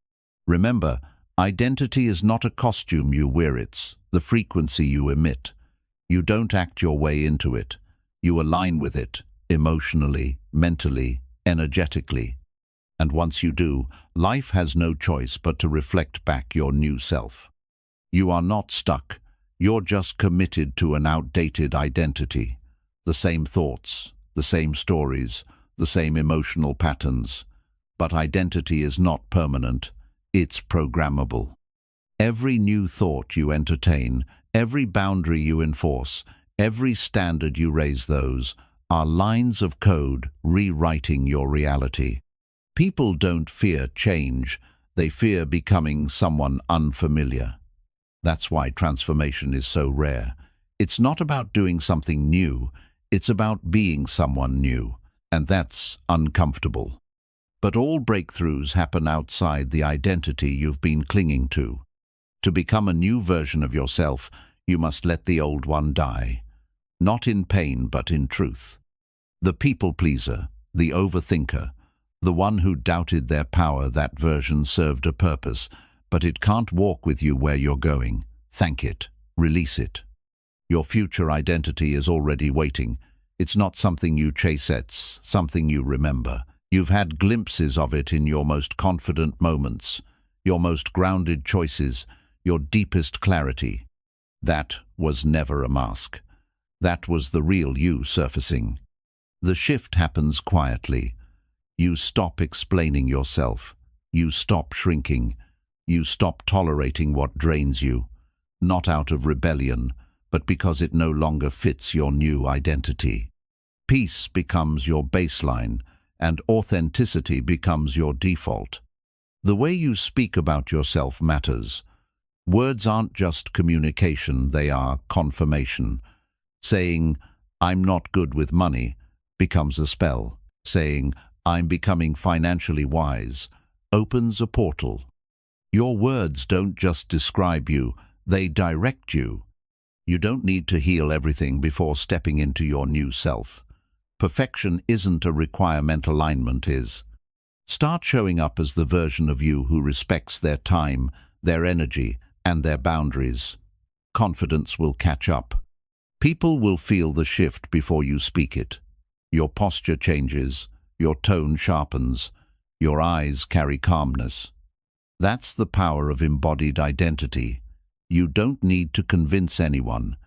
Remember, identity is not a costume you wear, it's the frequency you emit. You don't act your way into it. You align with it, emotionally, mentally, energetically. And once you do, life has no choice but to reflect back your new self. You are not stuck. You're just committed to an outdated identity. The same thoughts, the same stories, the same emotional patterns. But identity is not permanent. It's programmable. Every new thought you entertain, Every boundary you enforce, every standard you raise, those are lines of code rewriting your reality. People don't fear change, they fear becoming someone unfamiliar. That's why transformation is so rare. It's not about doing something new, it's about being someone new, and that's uncomfortable. But all breakthroughs happen outside the identity you've been clinging to. To become a new version of yourself, you must let the old one die. Not in pain, but in truth. The people-pleaser, the overthinker, the one who doubted their power, that version served a purpose, but it can't walk with you where you're going. Thank it. Release it. Your future identity is already waiting. It's not something you chase, it's something you remember. You've had glimpses of it in your most confident moments, your most grounded choices, your deepest clarity. That was never a mask. That was the real you surfacing. The shift happens quietly. You stop explaining yourself. You stop shrinking. You stop tolerating what drains you, not out of rebellion, but because it no longer fits your new identity. Peace becomes your baseline, and authenticity becomes your default. The way you speak about yourself matters. Words aren't just communication, they are confirmation. Saying, "I'm not good with money," becomes a spell. Saying, "I'm becoming financially wise," opens a portal. Your words don't just describe you, they direct you. You don't need to heal everything before stepping into your new self. Perfection isn't a requirement, alignment is. Start showing up as the version of you who respects their time, their energy, and their boundaries. Confidence will catch up. People will feel the shift before you speak it. Your posture changes, your tone sharpens, your eyes carry calmness. That's the power of embodied identity. You don't need to convince anyone.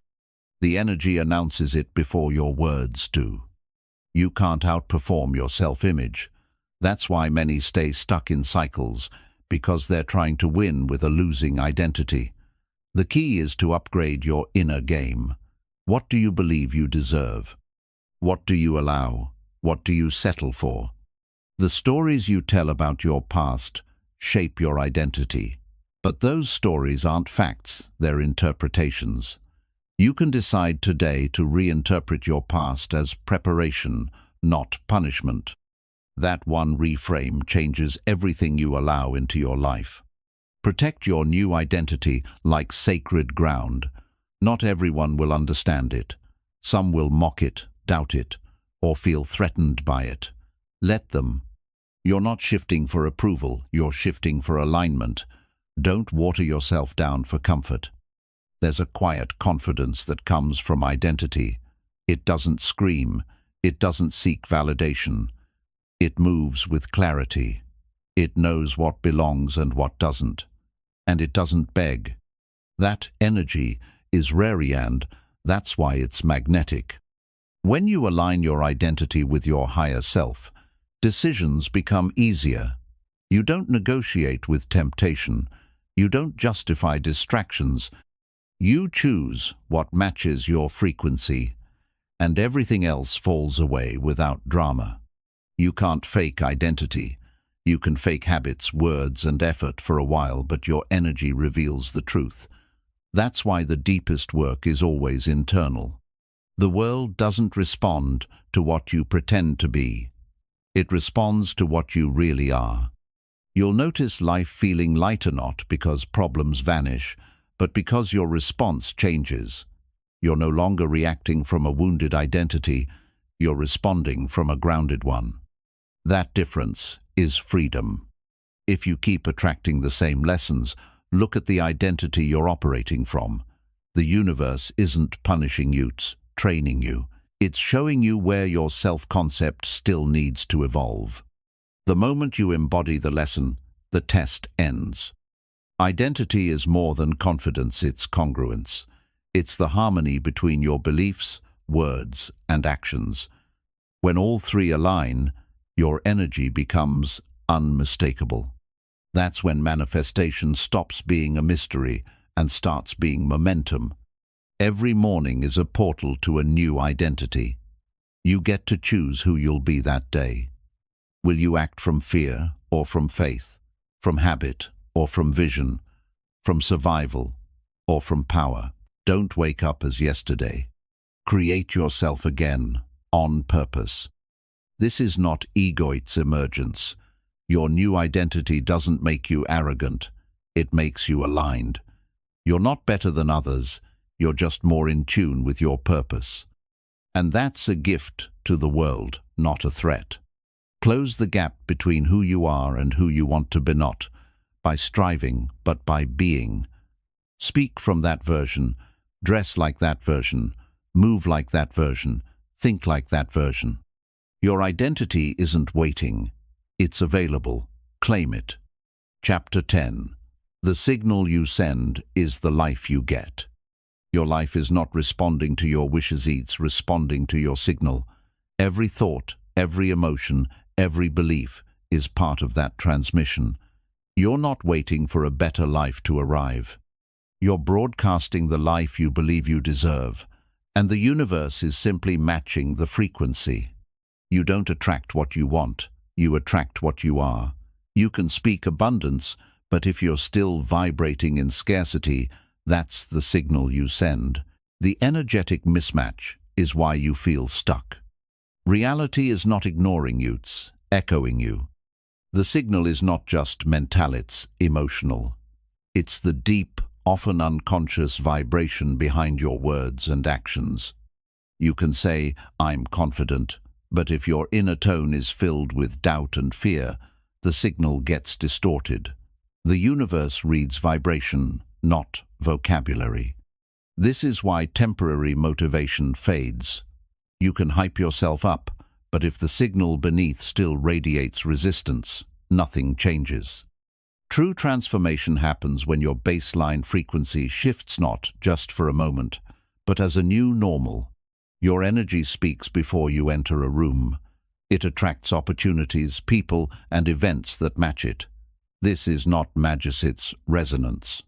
The energy announces it before your words do. You can't outperform your self-image. That's why many stay stuck in cycles, because they're trying to win with a losing identity. The key is to upgrade your inner game. What do you believe you deserve? What do you allow? What do you settle for? The stories you tell about your past shape your identity. But those stories aren't facts, they're interpretations. You can decide today to reinterpret your past as preparation, not punishment. That one reframe changes everything you allow into your life. Protect your new identity like sacred ground. Not everyone will understand it. Some will mock it, doubt it, or feel threatened by it. Let them. You're not shifting for approval, you're shifting for alignment. Don't water yourself down for comfort. There's a quiet confidence that comes from identity. It doesn't scream, it doesn't seek validation. It moves with clarity. It knows what belongs and what doesn't. And it doesn't beg. That energy is rare, and that's why it's magnetic. When you align your identity with your higher self, decisions become easier. You don't negotiate with temptation. You don't justify distractions. You choose what matches your frequency, and everything else falls away without drama. You can't fake identity. You can fake habits, words, and effort for a while, but your energy reveals the truth. That's why the deepest work is always internal. The world doesn't respond to what you pretend to be. It responds to what you really are. You'll notice life feeling lighter, not because problems vanish, but because your response changes. You're no longer reacting from a wounded identity, you're responding from a grounded one. That difference is freedom. If you keep attracting the same lessons, look at the identity you're operating from. The universe isn't punishing you, it's training you. It's showing you where your self-concept still needs to evolve. The moment you embody the lesson, the test ends. Identity is more than confidence, it's congruence. It's the harmony between your beliefs, words, and actions. When all three align, your energy becomes unmistakable. That's when manifestation stops being a mystery and starts being momentum. Every morning is a portal to a new identity. You get to choose who you'll be that day. Will you act from fear or from faith, from habit or from vision, from survival or from power? Don't wake up as yesterday. Create yourself again, on purpose. This is not egoit's emergence. Your new identity doesn't make you arrogant. It makes you aligned. You're not better than others. You're just more in tune with your purpose. And that's a gift to the world, not a threat. Close the gap between who you are and who you want to be, not by striving, but by being. Speak from that version, dress like that version, move like that version, think like that version. Your identity isn't waiting. It's available. Claim it. Chapter 10. The signal you send is the life you get. Your life is not responding to your wishes, it's responding to your signal. Every thought, every emotion, every belief is part of that transmission. You're not waiting for a better life to arrive. You're broadcasting the life you believe you deserve, and the universe is simply matching the frequency. You don't attract what you want, you attract what you are. You can speak abundance, but if you're still vibrating in scarcity, that's the signal you send. The energetic mismatch is why you feel stuck. Reality is not ignoring you, it's echoing you. The signal is not just mental, it's emotional. It's the deep, often unconscious vibration behind your words and actions. You can say, "I'm confident," but if your inner tone is filled with doubt and fear, the signal gets distorted. The universe reads vibration, not vocabulary. This is why temporary motivation fades. You can hype yourself up, but if the signal beneath still radiates resistance, nothing changes. True transformation happens when your baseline frequency shifts, not just for a moment, but as a new normal. Your energy speaks before you enter a room. It attracts opportunities, people, and events that match it. This is not magic, it's resonance.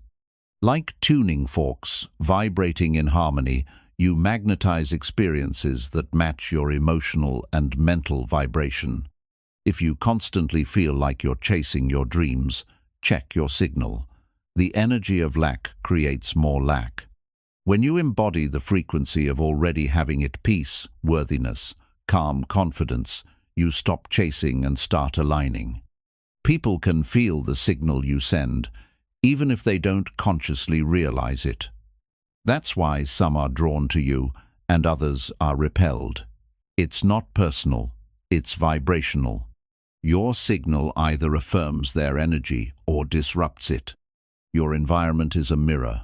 Like tuning forks, vibrating in harmony, you magnetize experiences that match your emotional and mental vibration. If you constantly feel like you're chasing your dreams, check your signal. The energy of lack creates more lack. When you embody the frequency of already having it, peace, worthiness, calm confidence, you stop chasing and start aligning. People can feel the signal you send, even if they don't consciously realize it. That's why some are drawn to you and others are repelled. It's not personal, it's vibrational. Your signal either affirms their energy or disrupts it. Your environment is a mirror.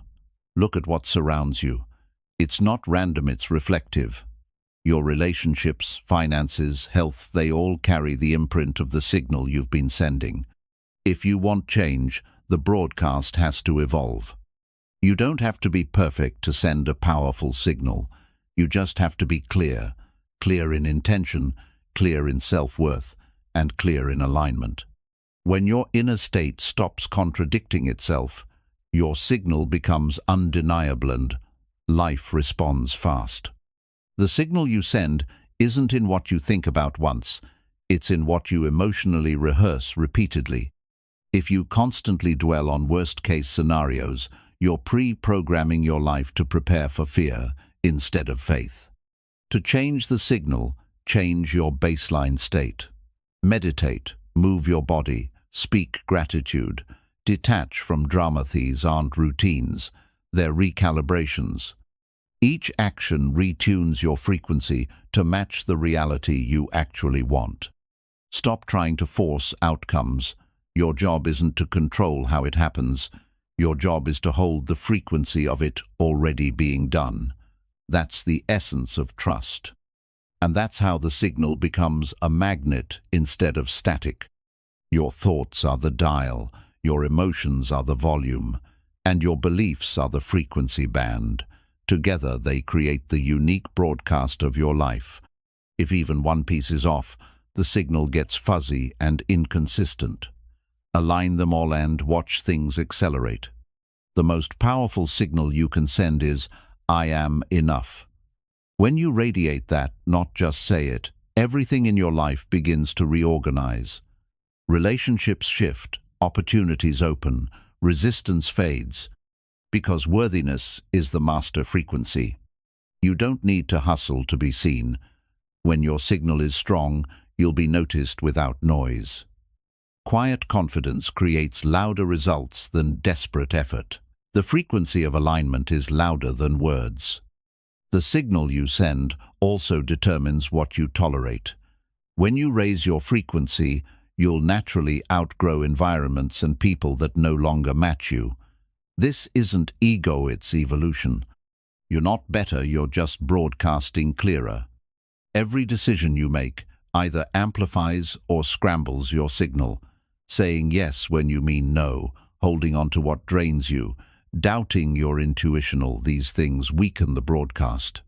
Look at what surrounds you. It's not random, it's reflective. Your relationships, finances, health, they all carry the imprint of the signal you've been sending. If you want change, the broadcast has to evolve. You don't have to be perfect to send a powerful signal. You just have to be clear. Clear in intention, clear in self-worth, and clear in alignment. When your inner state stops contradicting itself, your signal becomes undeniable and life responds fast. The signal you send isn't in what you think about once, it's in what you emotionally rehearse repeatedly. If you constantly dwell on worst-case scenarios, you're pre-programming your life to prepare for fear instead of faith. To change the signal, change your baseline state. Meditate, move your body, speak gratitude. Detach from drama. These aren't routines, they're recalibrations. Each action retunes your frequency to match the reality you actually want. Stop trying to force outcomes. Your job isn't to control how it happens. Your job is to hold the frequency of it already being done. That's the essence of trust. And that's how the signal becomes a magnet instead of static. Your thoughts are the dial, your emotions are the volume, and your beliefs are the frequency band. Together they create the unique broadcast of your life. If even one piece is off, the signal gets fuzzy and inconsistent. Align them all and watch things accelerate. The most powerful signal you can send is, I am enough. When you radiate that, not just say it, everything in your life begins to reorganize. Relationships shift, opportunities open, resistance fades, because worthiness is the master frequency. You don't need to hustle to be seen. When your signal is strong, you'll be noticed without noise. Quiet confidence creates louder results than desperate effort. The frequency of alignment is louder than words. The signal you send also determines what you tolerate. When you raise your frequency, you'll naturally outgrow environments and people that no longer match you. This isn't ego, it's evolution. You're not better, you're just broadcasting clearer. Every decision you make either amplifies or scrambles your signal. Saying yes when you mean no, holding on to what drains you, doubting your intuitional, these things weaken the broadcast.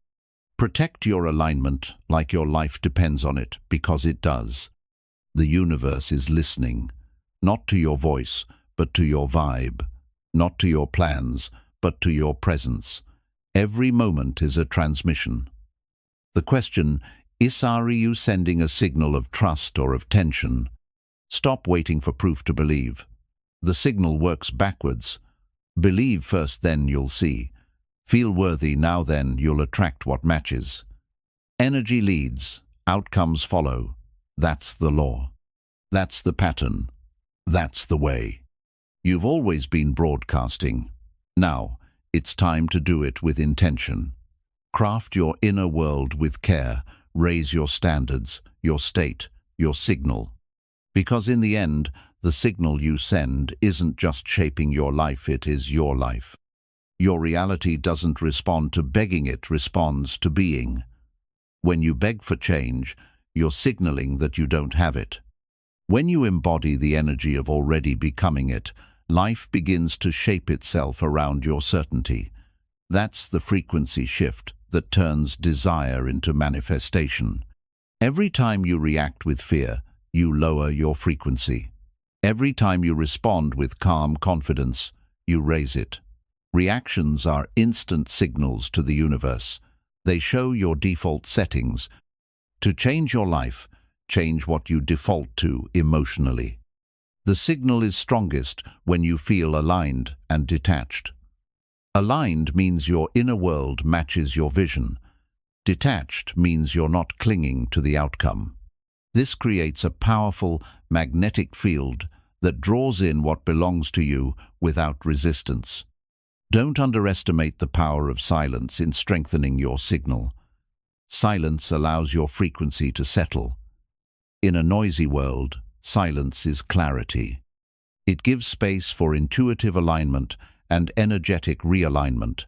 Protect your alignment like your life depends on it, because it does. The universe is listening, not to your voice, but to your vibe, not to your plans, but to your presence. Every moment is a transmission. The question is, are you sending a signal of trust or of tension? Stop waiting for proof to believe. The signal works backwards. Believe first, then you'll see. Feel worthy, now then you'll attract what matches. Energy leads, outcomes follow. That's the law. That's the pattern. That's the way. You've always been broadcasting. Now, it's time to do it with intention. Craft your inner world with care. Raise your standards, your state, your signal. Because in the end, the signal you send isn't just shaping your life, it is your life. Your reality doesn't respond to begging, it responds to being. When you beg for change, you're signaling that you don't have it. When you embody the energy of already becoming it, life begins to shape itself around your certainty. That's the frequency shift that turns desire into manifestation. Every time you react with fear, you lower your frequency. Every time you respond with calm confidence, you raise it. Reactions are instant signals to the universe. They show your default settings. To change your life, change what you default to emotionally. The signal is strongest when you feel aligned and detached. Aligned means your inner world matches your vision. Detached means you're not clinging to the outcome. This creates a powerful, magnetic field that draws in what belongs to you without resistance. Don't underestimate the power of silence in strengthening your signal. Silence allows your frequency to settle. In a noisy world, silence is clarity. It gives space for intuitive alignment and energetic realignment.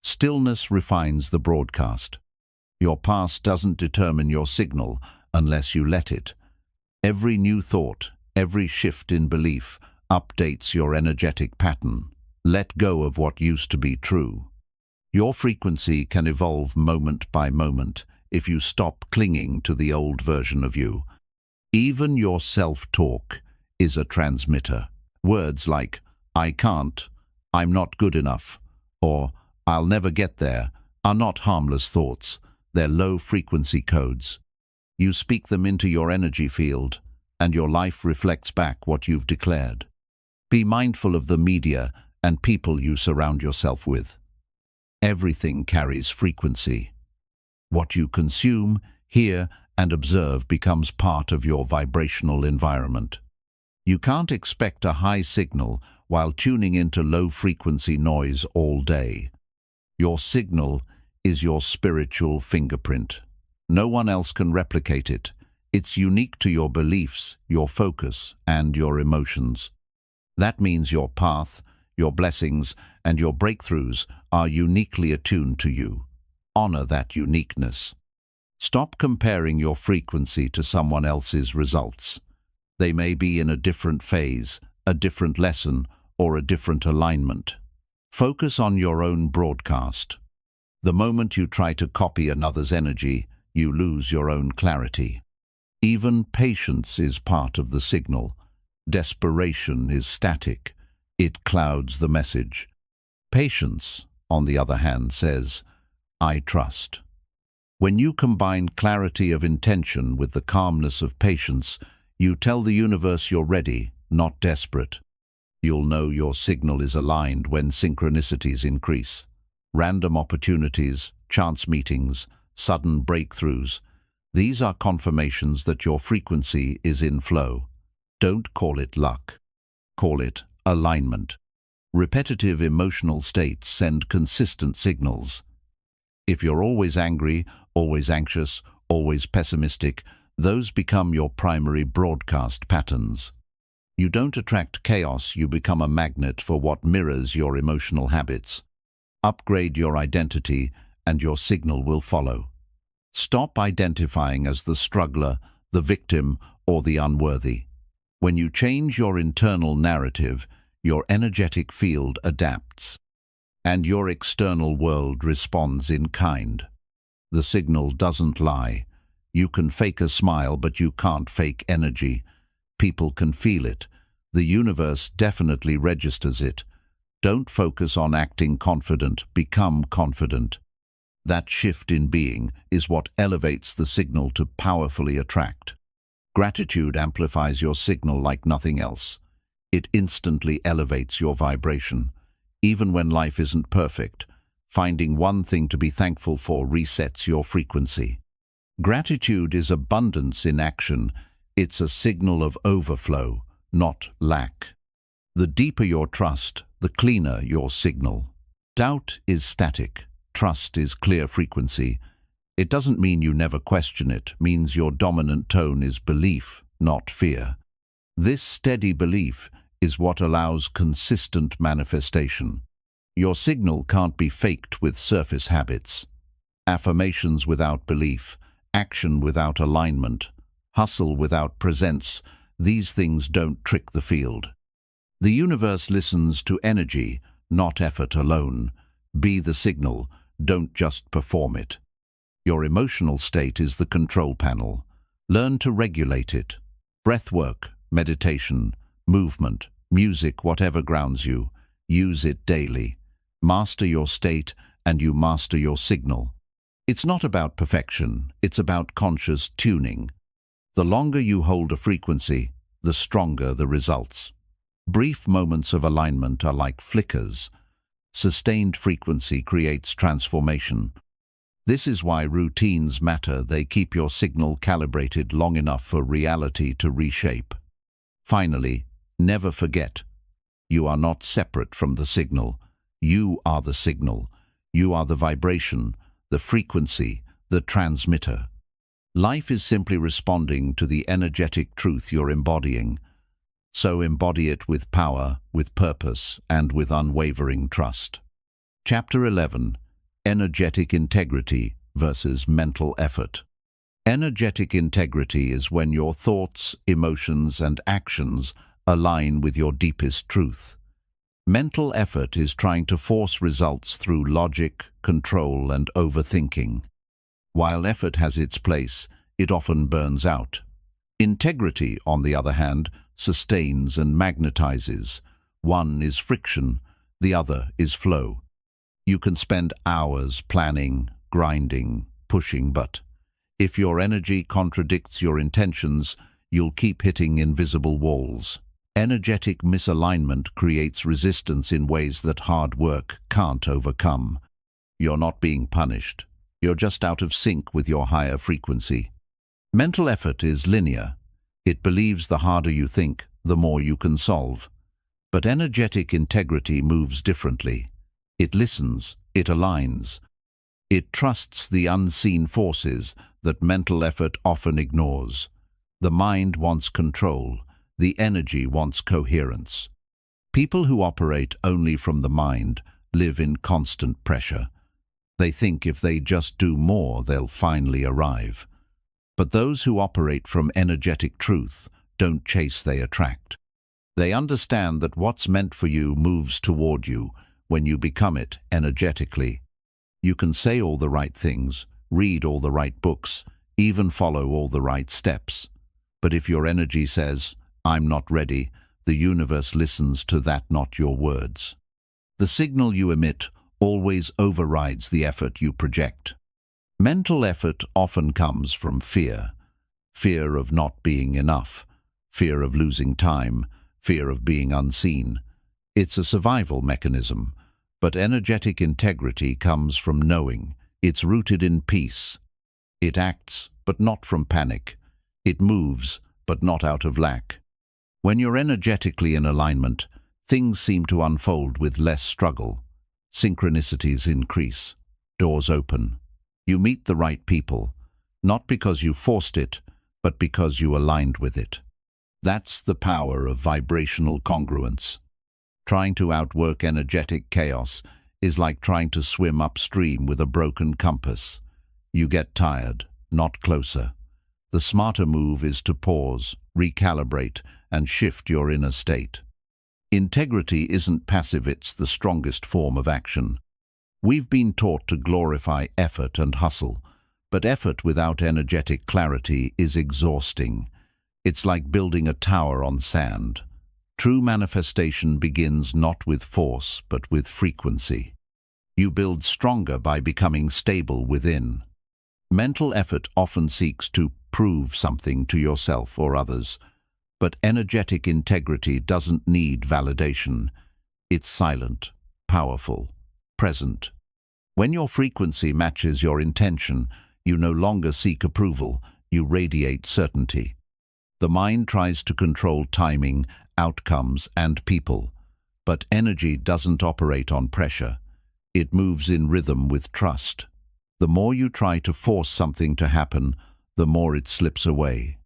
Stillness refines the broadcast. Your past doesn't determine your signal unless you let it. Every new thought, every shift in belief updates your energetic pattern. Let go of what used to be true. Your frequency can evolve moment by moment if you stop clinging to the old version of you. Even your self-talk is a transmitter. Words like, I can't, I'm not good enough, or I'll never get there are not harmless thoughts. They're low-frequency codes. You speak them into your energy field, and your life reflects back what you've declared. Be mindful of the media and people you surround yourself with. Everything carries frequency. What you consume, hear, and observe becomes part of your vibrational environment. You can't expect a high signal while tuning into low-frequency noise all day. Your signal is your spiritual fingerprint. No one else can replicate it. It's unique to your beliefs, your focus, and your emotions. That means your path, your blessings, and your breakthroughs are uniquely attuned to you. Honor that uniqueness. Stop comparing your frequency to someone else's results. They may be in a different phase, a different lesson, or a different alignment. Focus on your own broadcast. The moment you try to copy another's energy, you lose your own clarity. Even patience is part of the signal. Desperation is static. It clouds the message. Patience, on the other hand, says, I trust. When you combine clarity of intention with the calmness of patience, you tell the universe you're ready, not desperate. You'll know your signal is aligned when synchronicities increase. Random opportunities, chance meetings, sudden breakthroughs. These are confirmations that your frequency is in flow. Don't call it luck. Call it alignment. Repetitive emotional states send consistent signals. If you're always angry, always anxious, always pessimistic, those become your primary broadcast patterns. You don't attract chaos, you become a magnet for what mirrors your emotional habits. Upgrade your identity and your signal will follow. Stop identifying as the struggler, the victim, or the unworthy. When you change your internal narrative, your energetic field adapts, and your external world responds in kind. The signal doesn't lie. You can fake a smile, but you can't fake energy. People can feel it. The universe definitely registers it. Don't focus on acting confident, become confident. That shift in being is what elevates the signal to powerfully attract. Gratitude amplifies your signal like nothing else. It instantly elevates your vibration. Even when life isn't perfect, finding one thing to be thankful for resets your frequency. Gratitude is abundance in action. It's a signal of overflow, not lack. The deeper your trust, the cleaner your signal. Doubt is static. Trust is clear frequency. It doesn't mean you never question it, means your dominant tone is belief, not fear. This steady belief is what allows consistent manifestation. Your signal can't be faked with surface habits. Affirmations without belief, action without alignment, hustle without presence, these things don't trick the field. The universe listens to energy, not effort alone. Be the signal, don't just perform it. Your emotional state is the control panel. Learn to regulate it. Breathwork, meditation, movement, music, whatever grounds you. Use it daily. Master your state and you master your signal. It's not about perfection, it's about conscious tuning. The longer you hold a frequency, the stronger the results. Brief moments of alignment are like flickers. Sustained frequency creates transformation. This is why routines matter. They keep your signal calibrated long enough for reality to reshape. Finally, never forget, you are not separate from the signal. You are the signal. You are the vibration, the frequency, the transmitter. Life is simply responding to the energetic truth you're embodying. So embody it with power, with purpose, and with unwavering trust. Chapter 11. Energetic integrity versus mental effort. Energetic integrity is when your thoughts, emotions, and actions align with your deepest truth. Mental effort is trying to force results through logic, control, and overthinking. While effort has its place, it often burns out. Integrity, on the other hand, sustains and magnetizes. One is friction, the other is flow. You can spend hours planning, grinding, pushing, but if your energy contradicts your intentions, you'll keep hitting invisible walls. Energetic misalignment creates resistance in ways that hard work can't overcome. You're not being punished. You're just out of sync with your higher frequency. Mental effort is linear. It believes the harder you think, the more you can solve. But energetic integrity moves differently. It listens, it aligns. It trusts the unseen forces that mental effort often ignores. The mind wants control. The energy wants coherence. People who operate only from the mind live in constant pressure. They think if they just do more, they'll finally arrive. But those who operate from energetic truth don't chase, they attract. They understand that what's meant for you moves toward you when you become it energetically. You can say all the right things, read all the right books, even follow all the right steps. But if your energy says, "I'm not ready," the universe listens to that, not your words. The signal you emit always overrides the effort you project. Mental effort often comes from fear. Fear of not being enough, fear of losing time, fear of being unseen. It's a survival mechanism, but energetic integrity comes from knowing. It's rooted in peace. It acts, but not from panic. It moves, but not out of lack. When you're energetically in alignment, things seem to unfold with less struggle. Synchronicities increase. Doors open. You meet the right people, not because you forced it, but because you aligned with it. That's the power of vibrational congruence. Trying to outwork energetic chaos is like trying to swim upstream with a broken compass. You get tired, not closer. The smarter move is to pause, recalibrate, and shift your inner state. Integrity isn't passive, it's the strongest form of action. We've been taught to glorify effort and hustle, but effort without energetic clarity is exhausting. It's like building a tower on sand. True manifestation begins not with force, but with frequency. You build stronger by becoming stable within. Mental effort often seeks to prove something to yourself or others, but energetic integrity doesn't need validation. It's silent, powerful, present. When your frequency matches your intention, you no longer seek approval, you radiate certainty. The mind tries to control timing, outcomes, and people, but energy doesn't operate on pressure. It moves in rhythm with trust. The more you try to force something to happen, the more it slips away.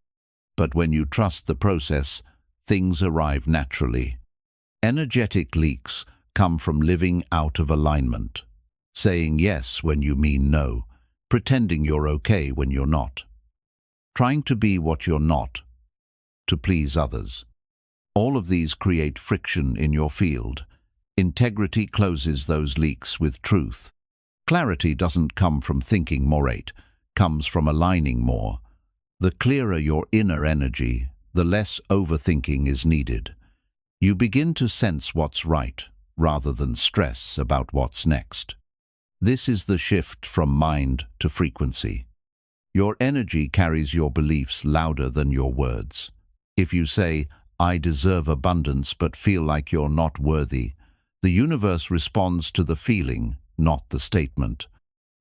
But when you trust the process, things arrive naturally. Energetic leaks come from living out of alignment, saying yes when you mean no, pretending you're okay when you're not, trying to be what you're not, to please others. All of these create friction in your field. Integrity closes those leaks with truth. Clarity doesn't come from thinking more, it comes from aligning more. The clearer your inner energy, the less overthinking is needed. You begin to sense what's right, rather than stress about what's next. This is the shift from mind to frequency. Your energy carries your beliefs louder than your words. If you say, "I deserve abundance," but feel like you're not worthy, the universe responds to the feeling, not the statement.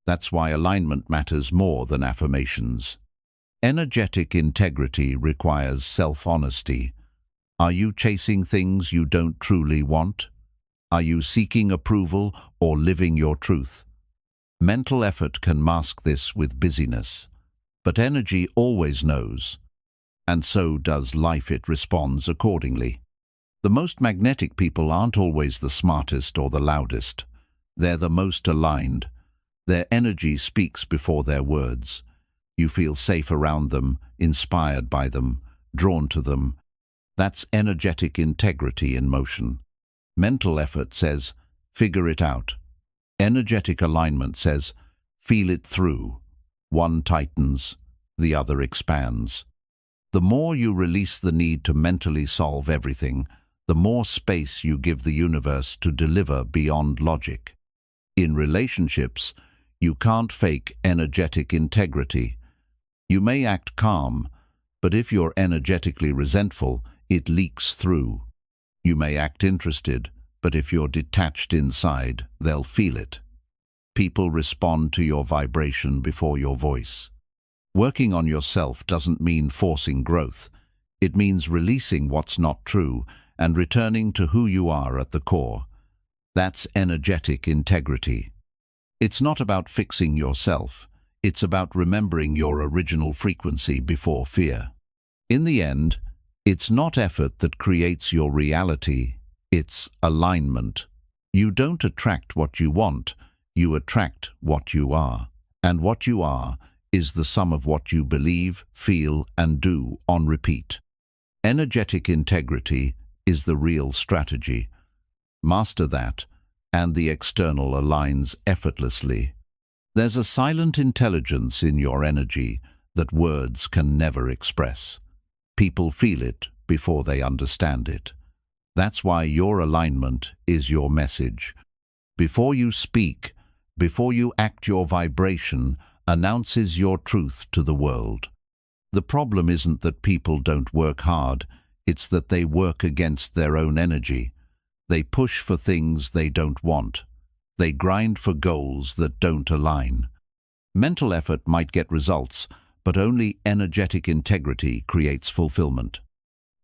That's why alignment matters more than affirmations. Energetic integrity requires self-honesty. Are you chasing things you don't truly want? Are you seeking approval or living your truth? Mental effort can mask this with busyness, but energy always knows, and so does life. It responds accordingly. The most magnetic people aren't always the smartest or the loudest. They're the most aligned. Their energy speaks before their words. You feel safe around them, inspired by them, drawn to them. That's energetic integrity in motion. Mental effort says, "Figure it out." Energetic alignment says, "Feel it through." One tightens, the other expands. The more you release the need to mentally solve everything, the more space you give the universe to deliver beyond logic. In relationships, you can't fake energetic integrity. You may act calm, but if you're energetically resentful, it leaks through. You may act interested, but if you're detached inside, they'll feel it. People respond to your vibration before your voice. Working on yourself doesn't mean forcing growth. It means releasing what's not true and returning to who you are at the core. That's energetic integrity. It's not about fixing yourself. It's about remembering your original frequency before fear. In the end, it's not effort that creates your reality. It's alignment. You don't attract what you want, you attract what you are. And what you are is the sum of what you believe, feel, and do on repeat. Energetic integrity is the real strategy. Master that, and the external aligns effortlessly. There's a silent intelligence in your energy that words can never express. People feel it before they understand it. That's why your alignment is your message. Before you speak, before you act, your vibration announces your truth to the world. The problem isn't that people don't work hard, it's that they work against their own energy. They push for things they don't want. They grind for goals that don't align. Mental effort might get results, but only energetic integrity creates fulfillment.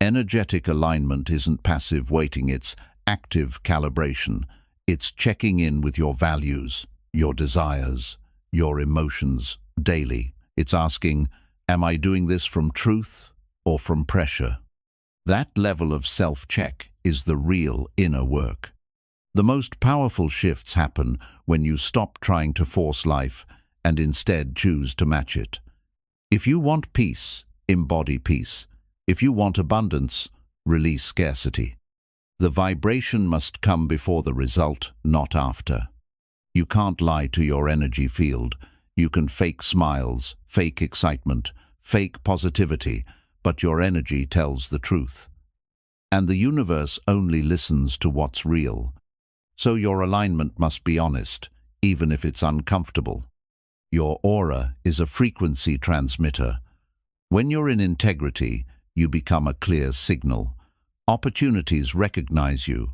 Energetic alignment isn't passive waiting, it's active calibration. It's checking in with your values, your desires, your emotions daily. It's asking, am I doing this from truth or from pressure? That level of self-check is the real inner work. The most powerful shifts happen when you stop trying to force life and instead choose to match it. If you want peace, embody peace. If you want abundance, release scarcity. The vibration must come before the result, not after. You can't lie to your energy field. You can fake smiles, fake excitement, fake positivity, but your energy tells the truth. And the universe only listens to what's real. So your alignment must be honest, even if it's uncomfortable. Your aura is a frequency transmitter. When you're in integrity, you become a clear signal. Opportunities recognize you.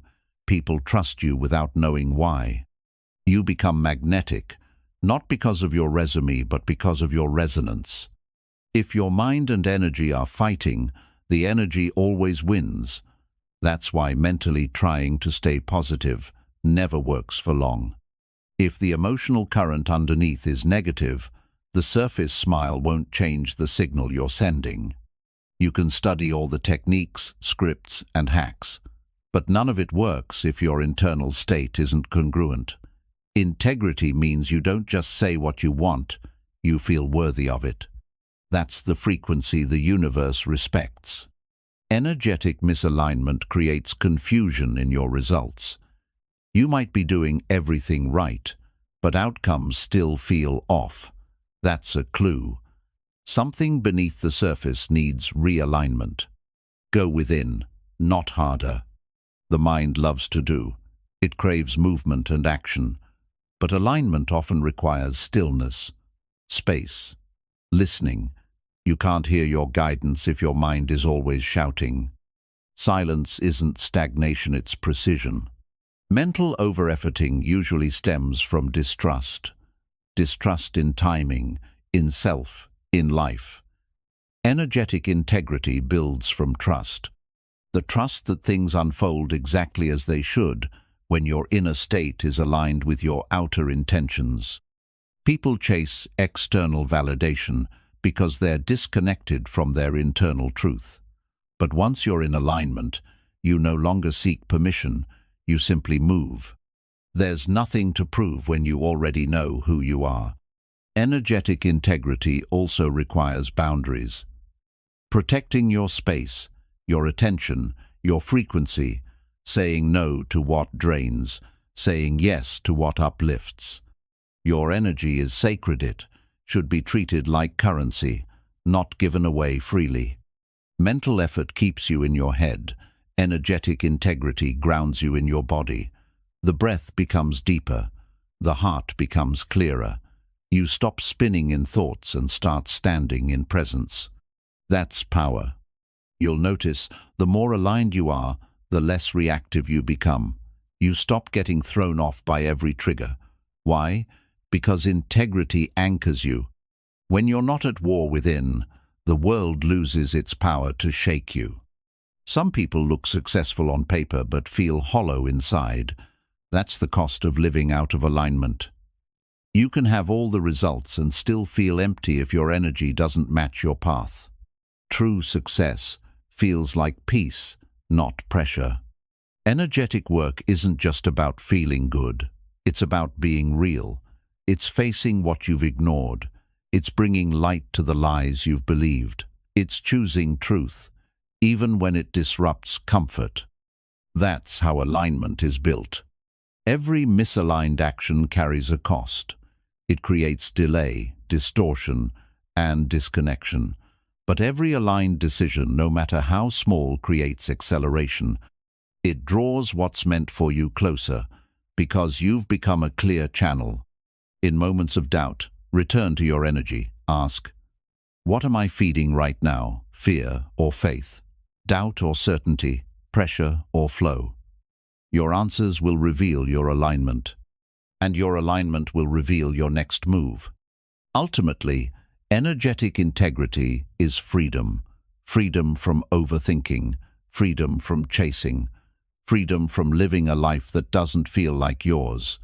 People trust you without knowing why. You become magnetic, not because of your resume, but because of your resonance. If your mind and energy are fighting, the energy always wins. That's why mentally trying to stay positive never works for long. If the emotional current underneath is negative, the surface smile won't change the signal you're sending. You can study all the techniques, scripts, and hacks, but none of it works if your internal state isn't congruent. Integrity means you don't just say what you want, you feel worthy of it. That's the frequency the universe respects. Energetic misalignment creates confusion in your results. You might be doing everything right, but outcomes still feel off. That's a clue. Something beneath the surface needs realignment. Go within, not harder. The mind loves to do. It craves movement and action. But alignment often requires stillness, space, listening. You can't hear your guidance if your mind is always shouting. Silence isn't stagnation, it's precision. Mental over-efforting usually stems from distrust. Distrust in timing, in self, in life. Energetic integrity builds from trust. The trust that things unfold exactly as they should when your inner state is aligned with your outer intentions. People chase external validation because they're disconnected from their internal truth. But once you're in alignment, you no longer seek permission, you simply move. There's nothing to prove when you already know who you are. Energetic integrity also requires boundaries. Protecting your space, your attention, your frequency, saying no to what drains, saying yes to what uplifts. Your energy is sacred, it should be treated like currency, not given away freely. Mental effort keeps you in your head. Energetic integrity grounds you in your body. The breath becomes deeper. The heart becomes clearer. You stop spinning in thoughts and start standing in presence. That's power. You'll notice the more aligned you are, the less reactive you become. You stop getting thrown off by every trigger. Why? Because integrity anchors you. When you're not at war within, the world loses its power to shake you. Some people look successful on paper but feel hollow inside. That's the cost of living out of alignment. You can have all the results and still feel empty if your energy doesn't match your path. True success feels like peace, not pressure. Energetic work isn't just about feeling good. It's about being real. It's facing what you've ignored. It's bringing light to the lies you've believed. It's choosing truth, even when it disrupts comfort. That's how alignment is built. Every misaligned action carries a cost. It creates delay, distortion, and disconnection. But every aligned decision, no matter how small, creates acceleration. It draws what's meant for you closer, Because you've become a clear channel. In moments of doubt, return to your energy. Ask, what am I feeding right now? Fear or faith? Doubt or certainty? Pressure or flow? Your answers will reveal your alignment, and your alignment will reveal your next move. Ultimately, energetic integrity is freedom. Freedom from overthinking, freedom from chasing, freedom from living a life that doesn't feel like yours.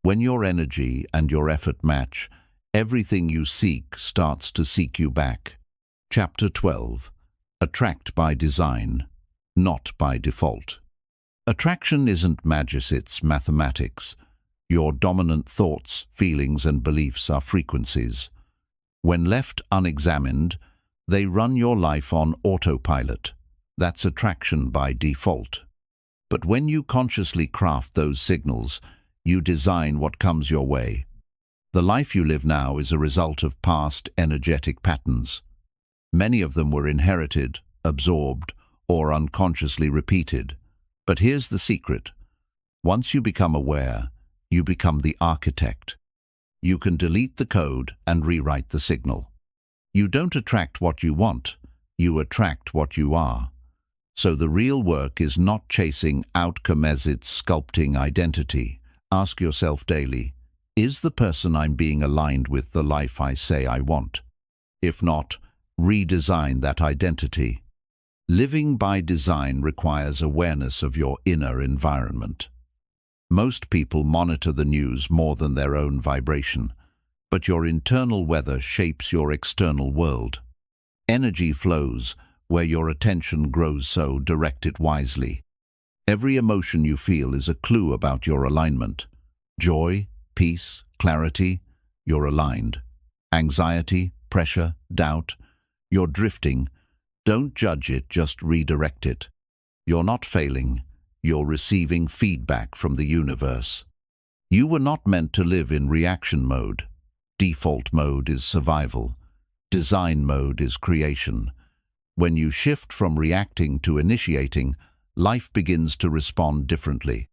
When your energy and your effort match, everything you seek starts to seek you back. Chapter 12. Attract by design, not by default. Attraction isn't magic, it's mathematics. Your dominant thoughts, feelings, and beliefs are frequencies. When left unexamined, they run your life on autopilot. That's attraction by default. But when you consciously craft those signals, you design what comes your way. The life you live now is a result of past energetic patterns. Many of them were inherited, absorbed, or unconsciously repeated. But here's the secret. Once you become aware, you become the architect. You can delete the code and rewrite the signal. You don't attract what you want, you attract what you are. So the real work is not chasing outcome as it's sculpting identity. Ask yourself daily, is the person I'm being aligned with the life I say I want? If not, redesign that identity. Living by design requires awareness of your inner environment. Most people monitor the news more than their own vibration, but your internal weather shapes your external world. Energy flows where your attention grows, so direct it wisely. Every emotion you feel is a clue about your alignment. Joy, peace, clarity, you're aligned. Anxiety, pressure, doubt, you're drifting. Don't judge it, just redirect it. You're not failing, you're receiving feedback from the universe. You were not meant to live in reaction mode. Default mode is survival. Design mode is creation. When you shift from reacting to initiating, life begins to respond differently.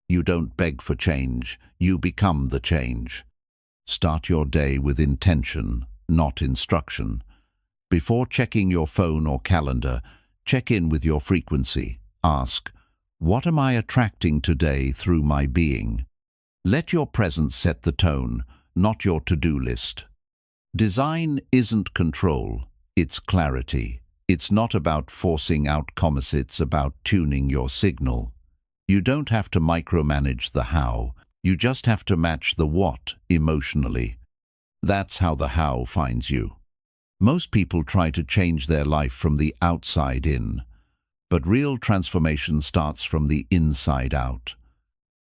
You don't beg for change, you become the change. Start your day with intention, not instruction. Before checking your phone or calendar, check in with your frequency. Ask, what am I attracting today through my being? Let your presence set the tone, not your to-do list. Design isn't control, it's clarity. It's not about forcing outcomes, it's about tuning your signal. You don't have to micromanage the how, you just have to match the what emotionally. That's how the how finds you. Most people try to change their life from the outside in, but real transformation starts from the inside out.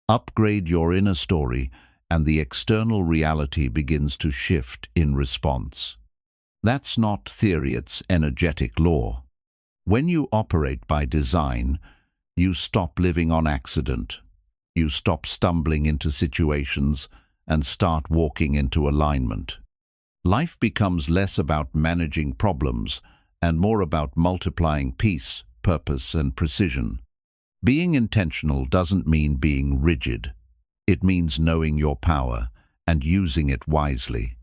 Upgrade your inner story, and the external reality begins to shift in response. That's not theory, it's energetic law. When you operate by design, you stop living on accident. You stop stumbling into situations and start walking into alignment. Life becomes less about managing problems and more about multiplying peace, purpose, and precision. Being intentional doesn't mean being rigid. It means knowing your power and using it wisely.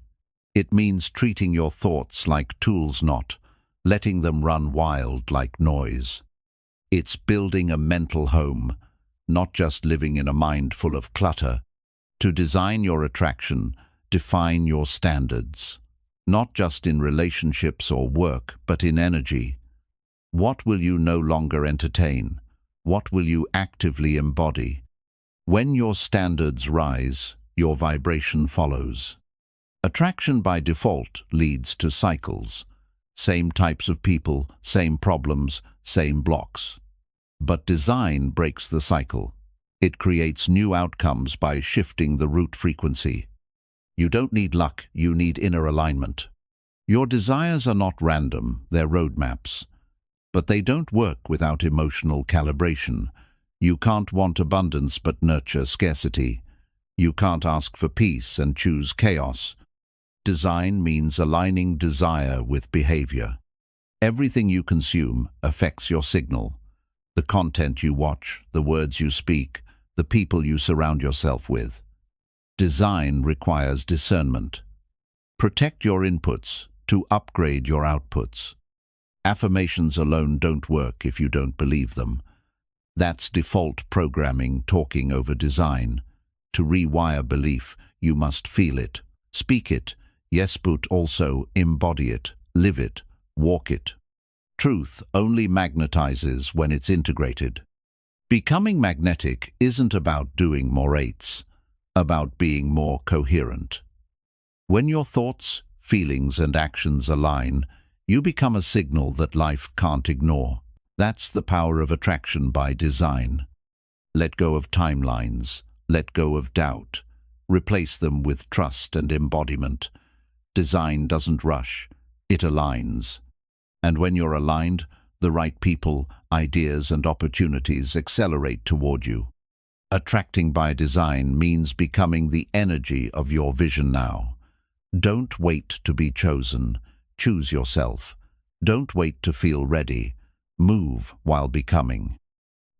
It means treating your thoughts like tools, not letting them run wild like noise. It's building a mental home, not just living in a mind full of clutter. To design your attraction, define your standards, not just in relationships or work, but in energy. What will you no longer entertain? What will you actively embody? When your standards rise, your vibration follows. Attraction by default leads to cycles. Same types of people, same problems, same blocks. But design breaks the cycle. It creates new outcomes by shifting the root frequency. You don't need luck, you need inner alignment. Your desires are not random, they're roadmaps. But they don't work without emotional calibration. You can't want abundance but nurture scarcity. You can't ask for peace and choose chaos. Design means aligning desire with behavior. Everything you consume affects your signal. The content you watch, the words you speak, the people you surround yourself with. Design requires discernment. Protect your inputs to upgrade your outputs. Affirmations alone don't work if you don't believe them. That's default programming talking over design. To rewire belief, you must feel it, speak it, yes, but also embody it, live it, walk it. Truth only magnetizes when it's integrated. Becoming magnetic isn't about doing more eights, about being more coherent. When your thoughts, feelings, and actions align, you become a signal that life can't ignore. That's the power of attraction by design. Let go of timelines, let go of doubt, replace them with trust and embodiment. Design doesn't rush, it aligns. And when you're aligned, the right people, ideas, and opportunities accelerate toward you. Attracting by design means becoming the energy of your vision now. Don't wait to be chosen. Choose yourself. Don't wait to feel ready. Move while becoming.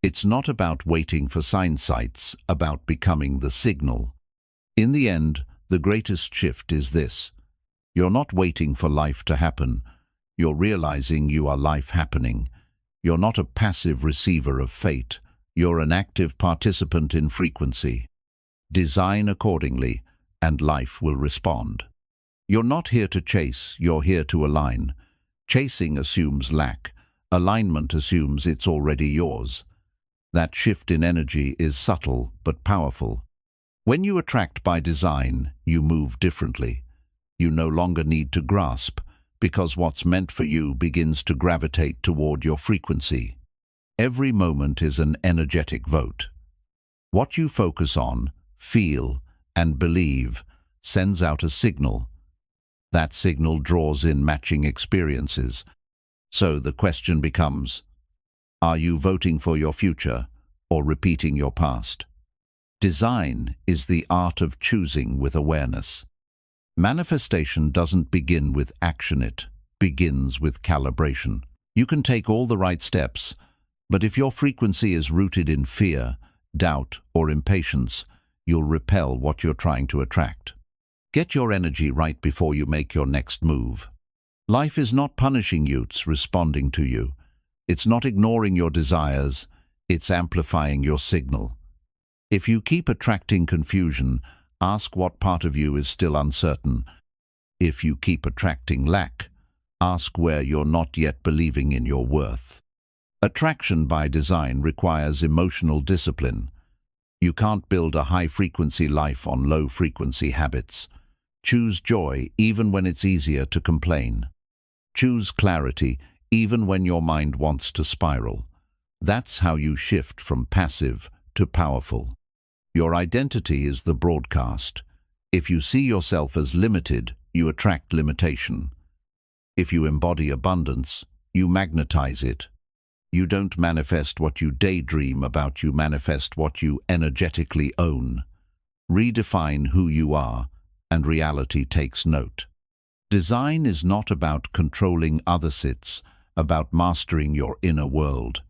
It's not about waiting for sights, about becoming the signal. In the end, the greatest shift is this. You're not waiting for life to happen. You're realizing you are life happening. You're not a passive receiver of fate. You're an active participant in frequency. Design accordingly, and life will respond. You're not here to chase, you're here to align. Chasing assumes lack. Alignment assumes it's already yours. That shift in energy is subtle but powerful. When you attract by design, you move differently. You no longer need to grasp, because what's meant for you begins to gravitate toward your frequency. Every moment is an energetic vote. What you focus on, feel, and believe sends out a signal. That signal draws in matching experiences. So the question becomes, are you voting for your future or repeating your past? Design is the art of choosing with awareness. Manifestation doesn't begin with action, it begins with calibration. You can take all the right steps, but if your frequency is rooted in fear, doubt, or impatience, you'll repel what you're trying to attract. Get your energy right before you make your next move. Life is not punishing you, it's responding to you. It's not ignoring your desires, it's amplifying your signal. If you keep attracting confusion, ask what part of you is still uncertain. If you keep attracting lack, ask where you're not yet believing in your worth. Attraction by design requires emotional discipline. You can't build a high-frequency life on low-frequency habits. Choose joy even when it's easier to complain. Choose clarity even when your mind wants to spiral. That's how you shift from passive to powerful. Your identity is the broadcast. If you see yourself as limited, you attract limitation. If you embody abundance, you magnetize it. You don't manifest what you daydream about, you manifest what you energetically own. Redefine who you are, and reality takes note. Design is not about controlling others, it's about mastering your inner world.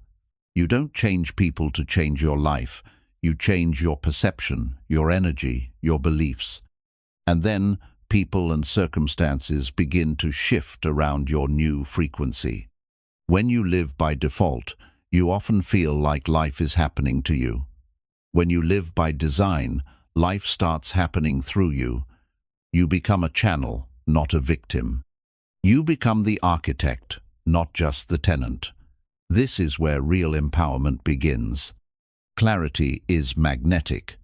You don't change people to change your life. You change your perception, your energy, your beliefs. And then people and circumstances begin to shift around your new frequency. When you live by default, you often feel like life is happening to you. When you live by design, life starts happening through you. You become a channel, not a victim. You become the architect, not just the tenant. This is where real empowerment begins. Clarity is magnetic.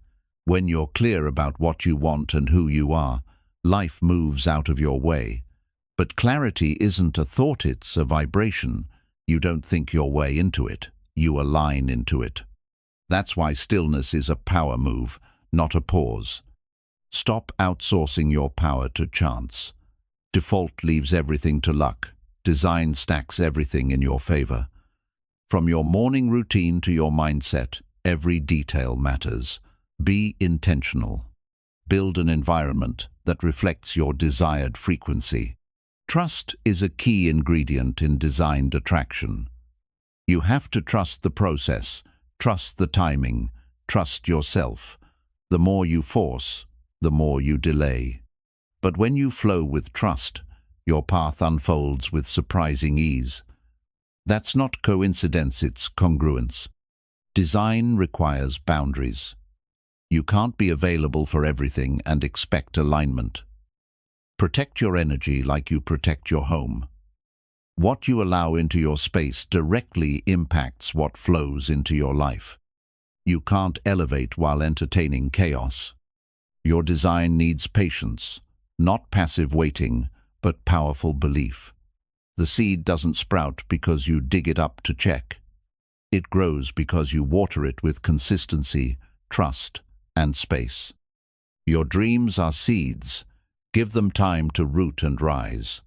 When you're clear about what you want and who you are, life moves out of your way. But clarity isn't a thought, it's a vibration. You don't think your way into it, you align into it. That's why stillness is a power move, not a pause. Stop outsourcing your power to chance. Default leaves everything to luck. Design stacks everything in your favor. From your morning routine to your mindset, every detail matters. Be intentional. Build an environment that reflects your desired frequency. Trust is a key ingredient in designed attraction. You have to trust the process, trust the timing, Trust yourself. The more you force, the more you delay. But when you flow with trust, your path unfolds with surprising ease. That's not coincidence, it's congruence. Design requires boundaries. You can't be available for everything and expect alignment. Protect your energy like you protect your home. What you allow into your space directly impacts what flows into your life. You can't elevate while entertaining chaos. Your design needs patience, not passive waiting, but powerful belief. The seed doesn't sprout because you dig it up to check. It grows because you water it with consistency, trust, and space. Your dreams are seeds. Give them time to root and rise.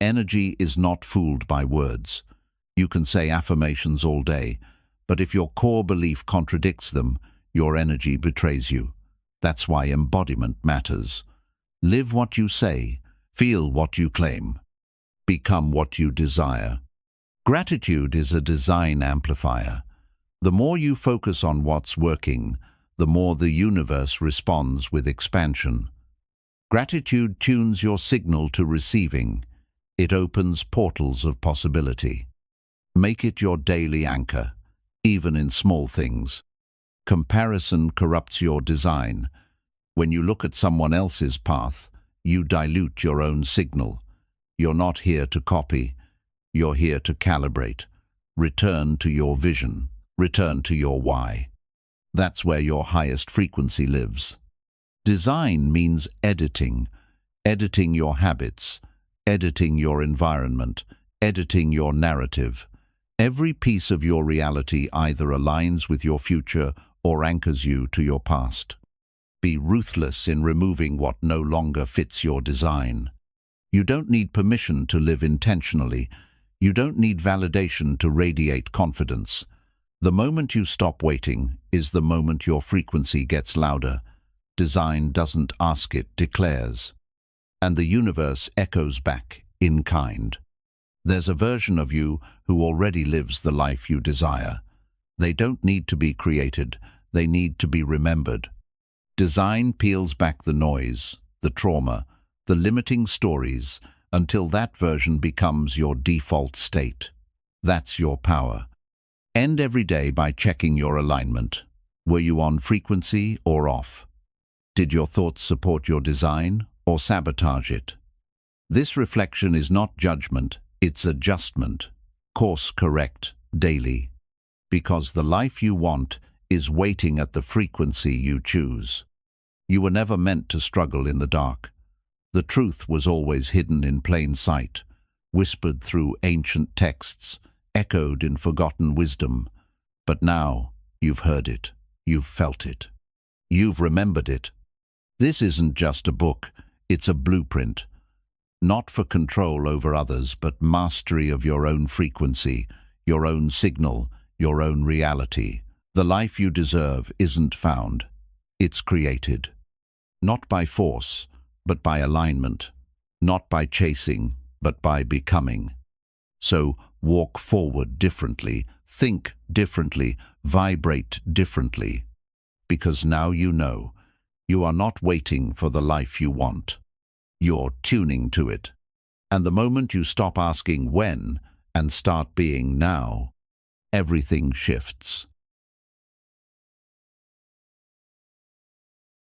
Energy is not fooled by words. You can say affirmations all day, but if your core belief contradicts them, your energy betrays you. That's why embodiment matters. Live what you say, feel what you claim, become what you desire. Gratitude is a design amplifier. The more you focus on what's working, the more the universe responds with expansion. Gratitude tunes your signal to receiving. It opens portals of possibility. Make it your daily anchor, even in small things. Comparison corrupts your design. When you look at someone else's path, you dilute your own signal. You're not here to copy. You're here to calibrate. Return to your vision. Return to your why. That's where your highest frequency lives. Design means editing. Editing your habits. Editing your environment. Editing your narrative. Every piece of your reality either aligns with your future or anchors you to your past. Be ruthless in removing what no longer fits your design. You don't need permission to live intentionally. You don't need validation to radiate confidence. The moment you stop waiting is the moment your frequency gets louder. Design doesn't ask, it declares. And the universe echoes back in kind. There's a version of you who already lives the life you desire. They don't need to be created, they need to be remembered. Design peels back the noise, the trauma, the limiting stories, until that version becomes your default state. That's your power. End every day by checking your alignment. Were you on frequency or off? Did your thoughts support your design or sabotage it? This reflection is not judgment, it's adjustment. Course correct daily. Because the life you want is waiting at the frequency you choose. You were never meant to struggle in the dark. The truth was always hidden in plain sight, whispered through ancient texts, echoed in forgotten wisdom. But now you've heard it, you've felt it, you've remembered it. This isn't just a book, it's a blueprint. Not for control over others, but mastery of your own frequency, your own signal, your own reality. The life you deserve isn't found, it's created. Not by force, but by alignment. Not by chasing, but by becoming. So walk forward differently, think differently, vibrate differently. Because now you know, you are not waiting for the life you want. You're tuning to it. And the moment you stop asking when and start being now, everything shifts.